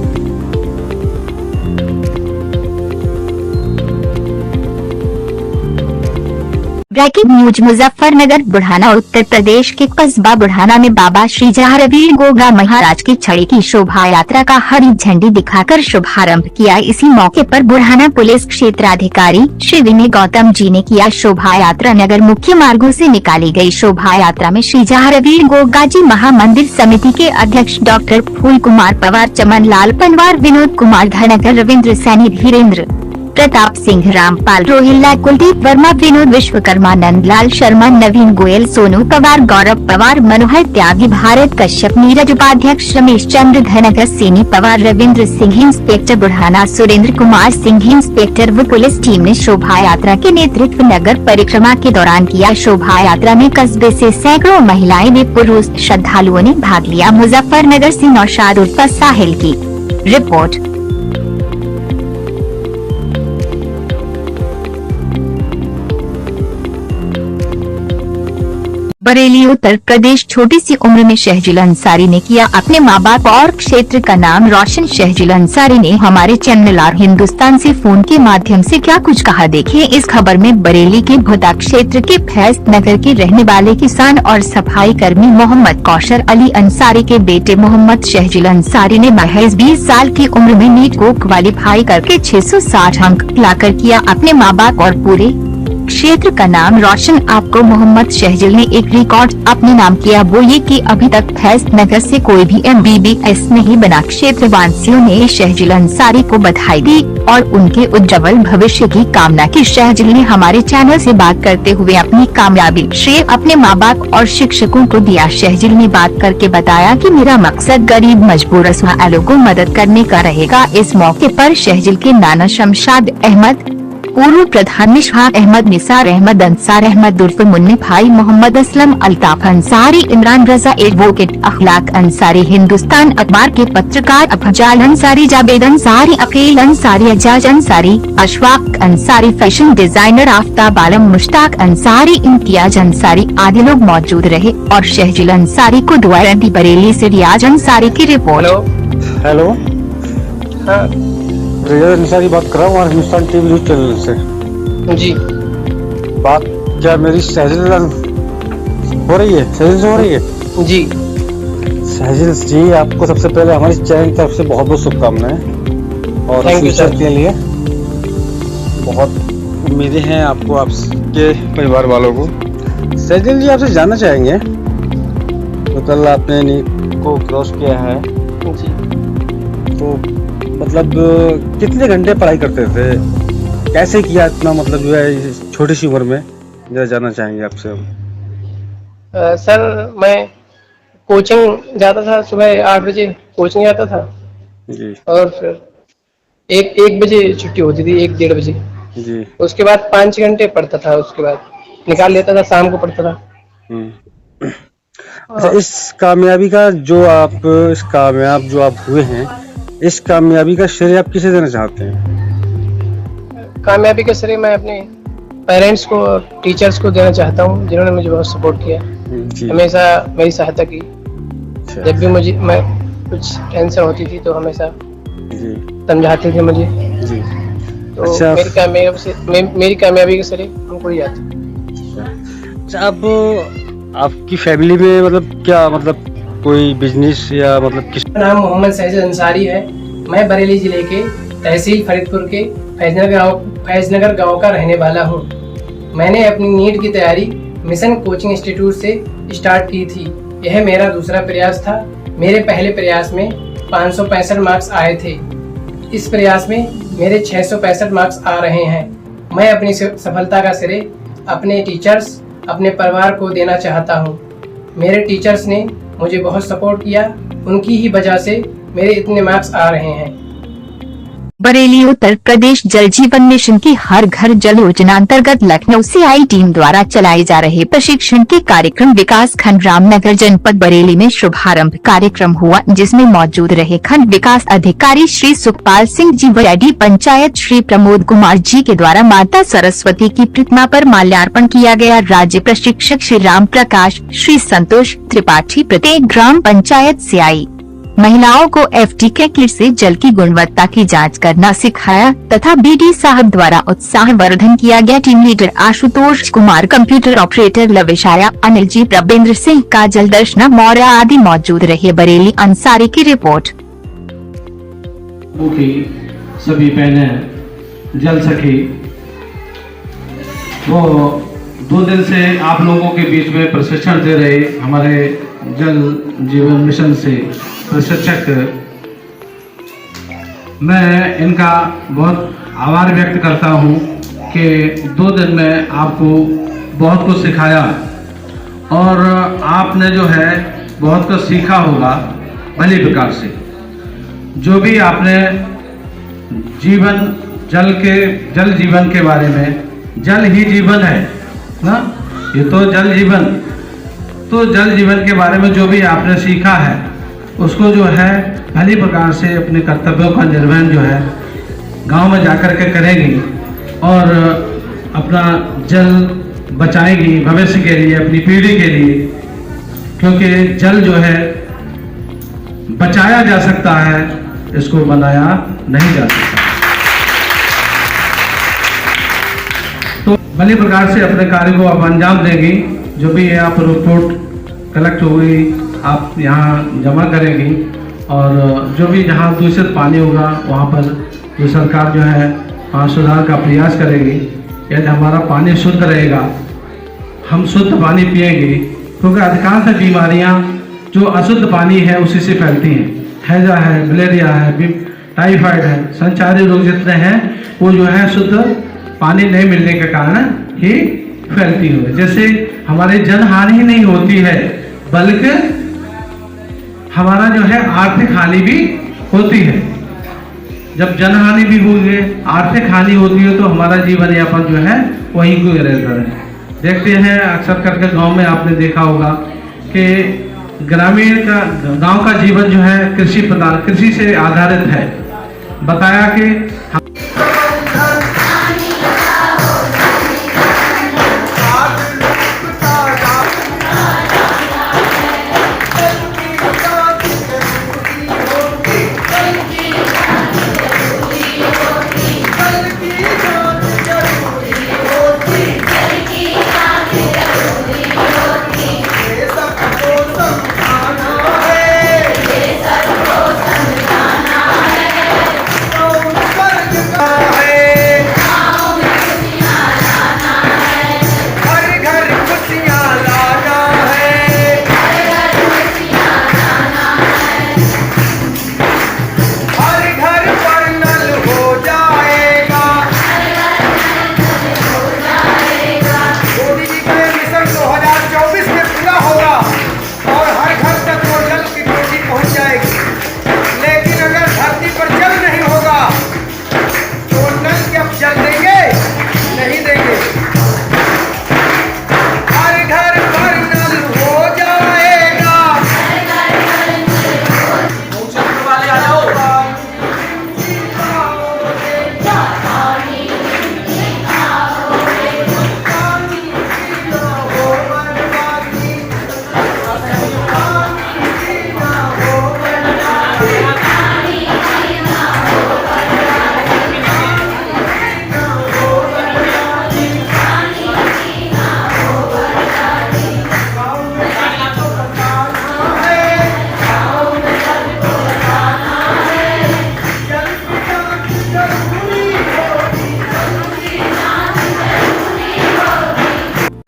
Speaker 5: ब्रेकिंग न्यूज मुजफ्फरनगर बुढ़ाना उत्तर प्रदेश के कस्बा बुढ़ाना में बाबा श्री जहारवीर गोगा महाराज की छड़ी की शोभा यात्रा का हरी झंडी दिखाकर शुभारंभ किया। इसी मौके पर बुढ़ाना पुलिस क्षेत्राधिकारी श्री विनय गौतम जी ने किया शोभा यात्रा नगर मुख्य मार्गों से निकाली गई। शोभा यात्रा में श्री जहारवीर गोगा जी महामंदिर समिति के अध्यक्ष डॉक्टर फूल कुमार पवार, चमन लाल पनवार, विनोद कुमार धनगर, रविंद्र सैनी, धीरेन्द्र प्रताप सिंह, रामपाल रोहिल्ला, कुलदीप वर्मा, विनोद विश्वकर्मा, नंदलाल शर्मा, नवीन गोयल, सोनू पवार, गौरव पवार, मनोहर त्यागी, भारत कश्यप, नीरज उपाध्यक्ष, रमेश चंद्र धनगर, सीनी पवार, रविंद्र सिंह, इंस्पेक्टर बुढ़ाना, सुरेंद्र कुमार सिंह, इंस्पेक्टर व पुलिस टीम ने शोभा यात्रा के नेतृत्व नगर परिक्रमा के दौरान किया। शोभा यात्रा में कस्बे से सैकड़ों महिलाएं व पुरुष श्रद्धालुओं ने भाग लिया। मुजफ्फरनगर से नौशाद उर्फ साहिल की रिपोर्ट। बरेली उत्तर प्रदेश। छोटी सी उम्र में शहजिल अंसारी ने किया अपने माँ बाप और क्षेत्र का नाम रोशन। शहजिल अंसारी ने हमारे चैनल और हिंदुस्तान से फोन के माध्यम से क्या कुछ कहा, देखिए इस खबर में। बरेली के भोता क्षेत्र के फैज नगर के रहने वाले किसान और सफाई कर्मी मोहम्मद कौशर अली अंसारी के बेटे मोहम्मद शहजिल अंसारी ने महज 20 साल की उम्र में नीट को क्वालिफाई करके 660 अंक लाकर किया अपने माँ बाप और पूरे क्षेत्र का नाम रोशन। आपको मोहम्मद शहजिल ने एक रिकॉर्ड अपने नाम किया, वो ये कि अभी तक फैज नगर से कोई भी MBBS नहीं बना। क्षेत्र वासियों ने शहजिल अंसारी को बधाई दी और उनके उज्जवल भविष्य की कामना की। शहजिल ने हमारे चैनल से बात करते हुए अपनी कामयाबी श्रेय अपने माँ बाप और शिक्षकों को दिया। शहजिल ने बात करके बताया कि मेरा मकसद गरीब मजबूर असहायों को मदद करने का रहेगा। इस मौके पर शहजिल के नाना शमशाद अहमद, पूर्व प्रधान मिशहार अहमद, निसार अहमद, अंसार अहमद उर्फ मुन्ने भाई, मोहम्मद असलम, अल्ताफ अंसारी, इमरान रजा, एडवोकेट अखलाक अंसारी, हिंदुस्तान अखबार के पत्रकार अफजाल अंसारी, जावेद अंसारी, अकील अंसारी, अजाज अंसारी, अशफाक अंसारी, फैशन डिजाइनर आफ्ताब आलम, मुश्ताक अंसारी, इम्तियाज अंसारी आदि लोग मौजूद रहे और शहजिल अंसारी को दुआ दी। बरेली से रियाज अंसारी की रिपोर्ट।
Speaker 11: हेलो, हाँ रियाज अंसारी बात कर रहा हूँ और हिंदुस्तान टीवी न्यूज चैनल से। जी बात क्या मेरी सहजिल हो रही है? सहजिल से हो रही है जी। सहजिल जी, आपको सबसे पहले हमारी चैनल की तरफ से बहुत बहुत शुभकामनाएं और फ्यूचर के लिए बहुत उम्मीदें हैं आपको, आपके परिवार वालों को। सहजिल जी, आपसे जानना चाहेंगे तो कल आपने नीट को क्रॉस किया है जी, तो मतलब कितने घंटे पढ़ाई करते थे, कैसे किया इतना, मतलब जो है छोटी सी उम्र में, जरा जानना चाहेंगे आपसे हम।
Speaker 17: सर मैं कोचिंग जाता था, सुबह 8 बजे कोचिंग जाता था
Speaker 11: जी,
Speaker 17: और फिर एक बजे छुट्टी होती थी, 1-1:30 बजे
Speaker 11: जी।
Speaker 17: उसके बाद 5 घंटे पढ़ता था, उसके बाद निकाल लेता था, शाम को पढ़ता था।
Speaker 11: अच्छा, इस कामयाबी का जो आप हुए हैं, इस कामयाबी का श्रेय आप किसे देना चाहते हैं?
Speaker 17: कामयाबी का श्रेय मैं अपने पेरेंट्स को, टीचर्स को देना चाहता हूँ, जिन्होंने मुझे बहुत सपोर्ट किया, हमेशा मेरी सहायता की। जब भी मुझे कुछ टेंशन होती थी तो हमेशा समझाते थे मुझे जी। तो अच्छा, मेरी कामयाबी के श्रेय हमको ही जाती है।
Speaker 11: अच्छा, अब आपकी फैमिली में मतलब क्या, मतलब कोई बिजनेस या मतलब किस?
Speaker 17: नाम मोहम्मद सहजिल अंसारी है। मैं बरेली जिले के तहसील फरीदपुर के फैजनगर गांव का रहने वाला हूं। मैंने अपनी नीट की तैयारी मिशन कोचिंग इंस्टीट्यूट से स्टार्ट की थी। यह मेरा दूसरा प्रयास था। मेरे पहले प्रयास में 565 मार्क्स आए थे। इस प्रयास में मेरे 665 मार्क्स आ रहे हैं। मैं अपनी सफलता का श्रेय अपने टीचर्स, अपने परिवार को देना चाहता हूँ। मेरे टीचर्स ने मुझे बहुत सपोर्ट किया, उनकी ही वजह से मेरे इतने मार्क्स आ रहे हैं।
Speaker 5: बरेली उत्तर प्रदेश जल जीवन मिशन की हर घर जल योजना अंतर्गत लखनऊ से आई टीम द्वारा चलाए जा रहे प्रशिक्षण के कार्यक्रम विकास खंड रामनगर जनपद बरेली में शुभारंभ कार्यक्रम हुआ, जिसमें मौजूद रहे खंड विकास अधिकारी श्री सुखपाल सिंह जी, वैडी पंचायत श्री प्रमोद कुमार जी के द्वारा माता सरस्वती की प्रतिमा पर माल्यार्पण किया गया। राज्य प्रशिक्षक श्री राम प्रकाश, श्री संतोष त्रिपाठी प्रत्येक ग्राम पंचायत से आई महिलाओं को FTK किट से जल की गुणवत्ता की जांच करना सिखाया तथा BD साहब द्वारा उत्साहवर्धन किया गया। Team leader Ashutosh Kumar, computer operator Lavishaya, Anil ji, Prabendra Singh, Kajal, Darshana Maurya आदि मौजूद रहे। बरेली अंसारी की रिपोर्ट।
Speaker 18: सभी बहने जल सखी वो 2 दिन से आप लोगों के बीच में प्रशिक्षण दे रहे हमारे जल जीवन मिशन से प्रशिक्षक, मैं इनका बहुत आभार व्यक्त करता हूं कि 2 दिन में आपको बहुत कुछ सिखाया और आपने जो है बहुत कुछ सीखा होगा भली प्रकार से। जो भी आपने जल जीवन के बारे में, जल ही जीवन है ना, ये तो जल जीवन के बारे में जो भी आपने सीखा है उसको जो है भली प्रकार से अपने कर्तव्यों का निर्वहन जो है गांव में जाकर के करेंगी और अपना जल बचाएंगी भविष्य के लिए, अपनी पीढ़ी के लिए, क्योंकि जल जो है बचाया जा सकता है, इसको बनाया नहीं जा सकता। तो भली प्रकार से अपने कार्य को आप अंजाम देंगी। जो भी आप रिपोर्ट कलेक्ट होगी आप यहाँ जमा करेंगी और जो भी जहाँ दूषित पानी होगा वहाँ पर जो सरकार जो है वहाँ सुधार का प्रयास करेगी। यदि हमारा पानी शुद्ध रहेगा, हम शुद्ध पानी पिएंगे, क्योंकि अधिकांश बीमारियाँ जो अशुद्ध पानी है उसी से फैलती हैं। हैजा है, मलेरिया है, टाइफाइड है, संचारी रोग जितने हैं वो जो है शुद्ध पानी नहीं मिलने के कारण ही फैलती है। जैसे हमारे जन हानि ही नहीं होती है बल्कि हमारा जो है आर्थिक हानि भी होती है। जब जन हानि भी होगी, आर्थिक हानि होती है तो हमारा जीवन यापन जो है वहीं को रहता है। देखते हैं अक्सर करके गांव में आपने देखा होगा कि ग्रामीण का गांव का जीवन जो है कृषि से आधारित है। बताया कि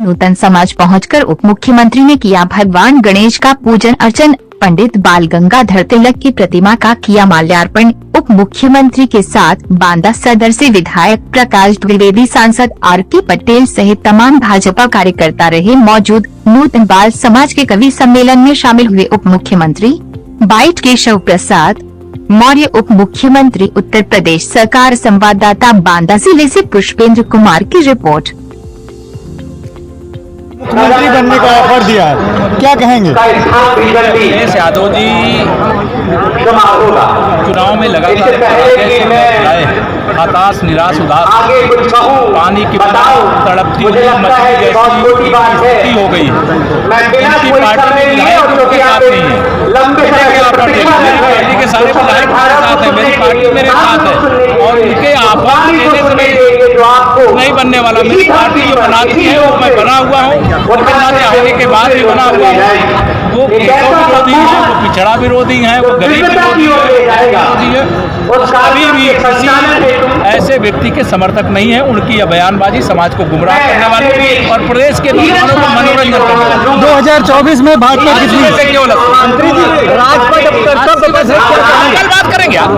Speaker 5: नूतन समाज पहुंचकर उप मुख्यमंत्री ने किया भगवान गणेश का पूजन अर्चन। पंडित बाल गंगाधर तिलक की प्रतिमा का किया माल्यार्पण। उप मुख्यमंत्री के साथ बांदा सदर से विधायक प्रकाश द्विवेदी, सांसद आर.के. पटेल सहित तमाम भाजपा कार्यकर्ता रहे मौजूद। नूतन बाल समाज के कवि सम्मेलन में शामिल हुए उप मुख्यमंत्री बाइट केशव प्रसाद मौर्य। उप मुख्यमंत्री उत्तर प्रदेश सरकार। संवाददाता बांदा जिले से पुष्पेंद्र कुमार की रिपोर्ट।
Speaker 19: मुख्यमंत्री बनने का ऑफर दिया है, क्या कहेंगे?
Speaker 20: अखिलेश यादव जी चुनाव में लगातार हताश, निराश, उदास, पानी की तड़पती हुई मछली जैसी स्थिति हो गई है। इनकी पार्टी में विधायक उनके साथ नहीं है। मेरी पार्टी के सारे विधायक मेरे साथ है, मेरी पार्टी मेरे साथ है और इनके आह्वान देने से नहीं बनने वाला। मेरी पार्टी जो बनाती है वो मैं बना हुआ हूँ, उनके साथ आने के बाद भी बना हुआ हूँ। वो विरोधी है, वो पिछड़ा विरोधी है, वो गरीब विरोधी है। कभी भी किसी ऐसे व्यक्ति के समर्थक नहीं है। उनकी यह बयानबाजी समाज को गुमराह करने वाली और प्रदेश के नौजवानों को मनोरंजन करने वाली।
Speaker 19: 2024 में भाजपा कितनी
Speaker 20: से क्यों
Speaker 19: मंत्री जी राजपथ
Speaker 20: कल बात करेंगे आप।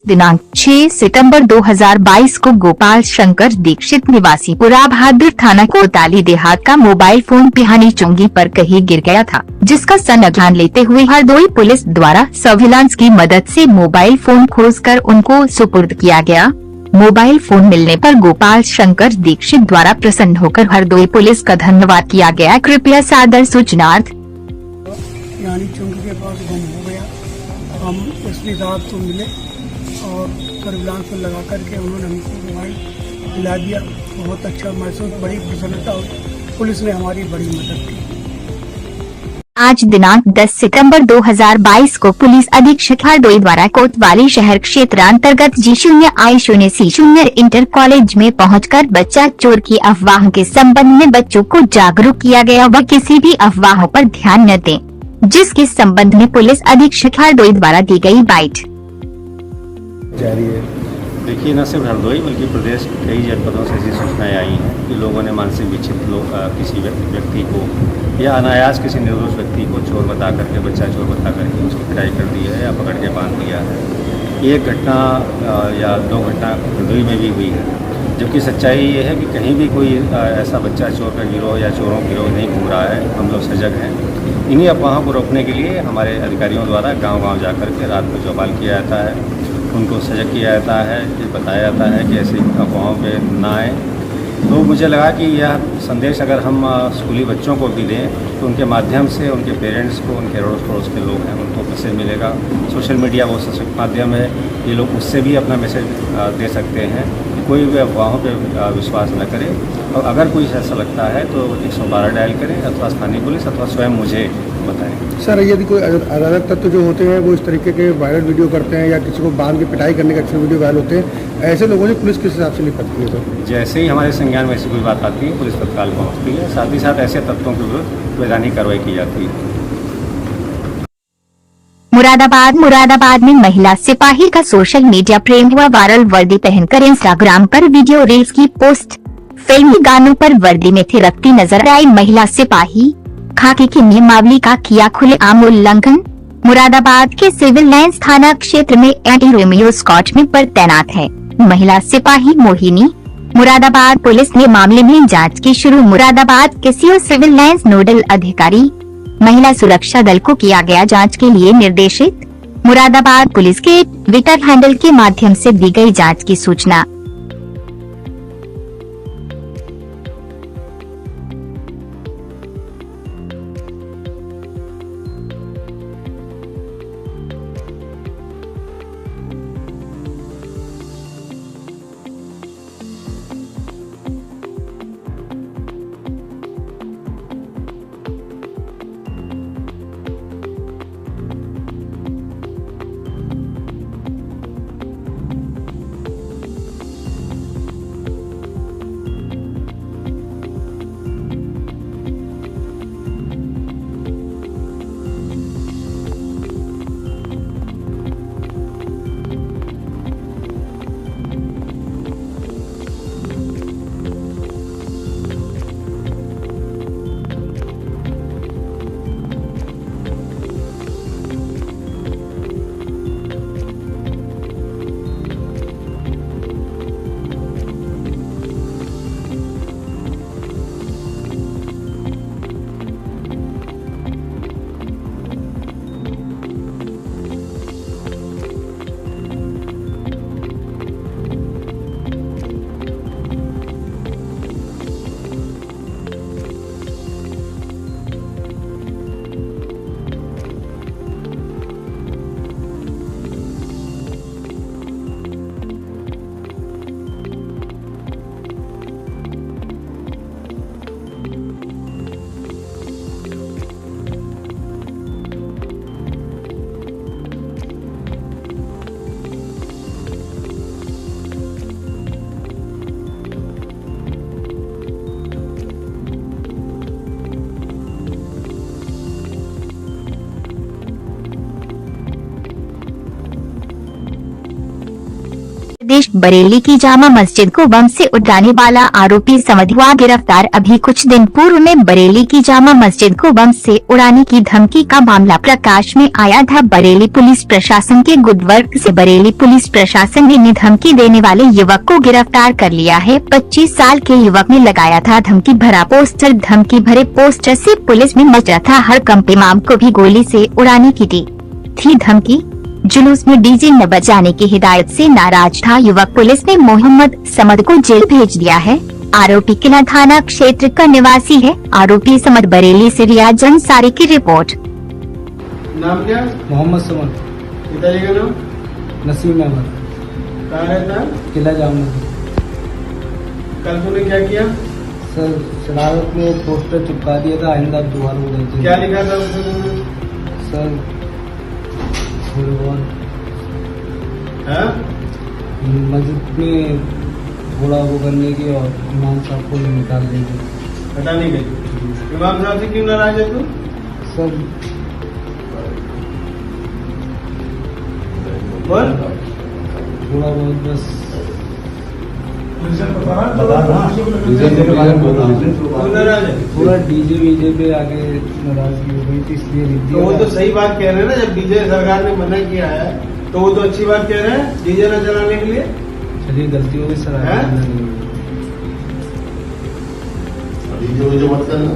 Speaker 5: दिनांक 6 सितंबर 2022 को गोपाल शंकर दीक्षित निवासी पुरा बहादुर थाना कोताली देहात का मोबाइल फोन पिहानी चुंगी पर कहीं गिर गया था, जिसका संज्ञान लेते हुए हरदोई पुलिस द्वारा सर्विलांस की मदद से मोबाइल फोन खोजकर उनको सुपुर्द किया गया। मोबाइल फोन मिलने पर गोपाल शंकर दीक्षित द्वारा प्रसन्न होकर हरदोई पुलिस का धन्यवाद किया गया। कृपया सादर सूचनार्थ।
Speaker 21: पिहानी चुंगी के पास गुम हो गया, हम एसपी साहब को मिले और सर्विलांस को लगा करके उन्होंने हमको मोबाइल दिला दिया। बहुत अच्छा महसूस, बड़ी प्रसन्नता हुई। पुलिस ने हमारी बड़ी मदद की।
Speaker 5: आज दिनांक 10 सितंबर 2022 को पुलिस अधीक्षक हरदोई द्वारा कोतवाली शहर क्षेत्र अंतर्गत G0I0C0 इंटर कॉलेज में पहुंचकर बच्चा चोर की अफवाह के संबंध में बच्चों को जागरूक किया गया व किसी भी अफवाहों पर ध्यान न दें, जिसके संबंध में पुलिस अधीक्षक हरदोई द्वारा दी गई बाइट
Speaker 22: जारी है। देखिए, न सिर्फ हरदोई बल्कि प्रदेश के कई जनपदों से ऐसी सूचनाएं आई हैं कि लोगों ने मानसिक विक्षिप्त किसी व्यक्ति को या अनायास किसी निर्दोष व्यक्ति को चोर बता करके, बच्चा चोर बता करके उसकी पिटाई कर दी है या पकड़ के बांध दिया है। एक घटना या दो घटना हरदोई में भी हुई है, जबकि सच्चाई ये है कि कहीं भी कोई ऐसा बच्चा चोर का गिरोह या चोरों का गिरोह नहीं घूम रहा है। हम लोग सजग हैं। इन्हीं अफवाहों को रोकने के लिए हमारे अधिकारियों द्वारा गाँव-गाँव जा कर के रात को चौपाल किया जाता है, उनको सजग किया जाता है, कि बताया जाता है कि ऐसी अफवाहों पे ना आए। तो मुझे लगा कि यह संदेश अगर हम स्कूली बच्चों को भी दें तो उनके माध्यम से उनके पेरेंट्स को, उनके अड़ोस पड़ोस के लोग हैं, उनको मैसेज मिलेगा। सोशल मीडिया बहुत सशक्त माध्यम है, ये लोग उससे भी अपना मैसेज दे सकते हैं कि कोई भी अफवाहों पर विश्वास न करें और अगर कोई ऐसा लगता है तो 112 डायल करें अथवा स्थानीय पुलिस अथवा स्वयं मुझे बताएं।
Speaker 23: सर, यदि कोई अराजक तत्व जो होते हैं वो इस तरीके के वायरल वीडियो करते हैं या किसी को बांध के पिटाई करने के अक्सर वीडियो वायरल होते हैं, ऐसे लोगों से पुलिस किस हिसाब से निपटती है? सर,
Speaker 22: जैसे ही हमारे संज्ञान में ऐसी कोई बात आती है पुलिस तत्काल पहुँचती है। साथ ही साथ ऐसे तत्वों के विरुद्ध वैधानिक कार्रवाई की जाती है।
Speaker 5: मुरादाबाद में महिला सिपाही का सोशल मीडिया प्रेम हुआ वायरल। वर्दी पहनकर इंस्टाग्राम पर वीडियो रील्स की पोस्ट। फिल्मी गानों पर वर्दी में थिरकती नजर आई महिला सिपाही। खाकी की नियमावली का किया खुलेआम उल्लंघन। मुरादाबाद के सिविल लाइंस थाना क्षेत्र में एंटी रोमियो स्क्वाड में पर तैनात है महिला सिपाही मोहिनी। मुरादाबाद पुलिस ने मामले में जांच की शुरू। मुरादाबाद के सीओ सिविल लाइंस नोडल अधिकारी महिला सुरक्षा दल को किया गया जांच के लिए निर्देशित। मुरादाबाद पुलिस के ट्विटर हैंडल के माध्यम से दी गई जांच की सूचना। प्रदेश बरेली की जामा मस्जिद को बम से उड़ाने वाला आरोपी समझ हुआ गिरफ्तार। अभी कुछ दिन पूर्व में बरेली की जामा मस्जिद को बम से उड़ाने की धमकी का मामला प्रकाश में आया था। बरेली पुलिस प्रशासन के गुडवर्क से बरेली पुलिस प्रशासन ने धमकी देने वाले युवक को गिरफ्तार कर लिया है। 25 साल के युवक ने लगाया था धमकी भरा पोस्टर। धमकी भरे पोस्टर से पुलिस में मचा था हड़कंप। इमाम को भी गोली से उड़ाने की दी थी धमकी। जुलूस में डीजे न बजाने की हिदायत से नाराज था युवक। पुलिस ने मोहम्मद समद को जेल भेज दिया है। आरोपी किला थाना क्षेत्र का निवासी है। आरोपी समद बरेली से रियाज अंसारी की रिपोर्ट।
Speaker 11: नाम क्या?
Speaker 14: मोहम्मद समद।
Speaker 11: पिताजी का नाम?
Speaker 14: नसीम अहमद।
Speaker 11: कहाँ रहता है?
Speaker 14: किला जामा।
Speaker 11: कल तूने क्या किया?
Speaker 14: सर शरारत में एक पोस्टर चिपका दिया था, आइंदा दोबारा हो गई थी।
Speaker 11: क्या लिखा था उसमें?
Speaker 14: सर मस्जिद में थोड़ा वो करने की और इमाम साहब को निकाल देंगे।
Speaker 11: हटाने गई। इमाम साहब से क्यों नाराज है तू?
Speaker 14: सर
Speaker 11: बोल।
Speaker 14: थोड़ा बहुत बस थोड़ा डीजे वीजे पे आगे नाराजगी हो गई थी, इसलिए
Speaker 11: तो वो तो सही बात कह रहे हैं ना। जब डीजे सरकार ने मना किया है तो वो तो अच्छी बात कह रहे हैं डीजे न चलाने के लिए।
Speaker 14: चलिए गलती हो गई सर,
Speaker 11: डीजे मत करना।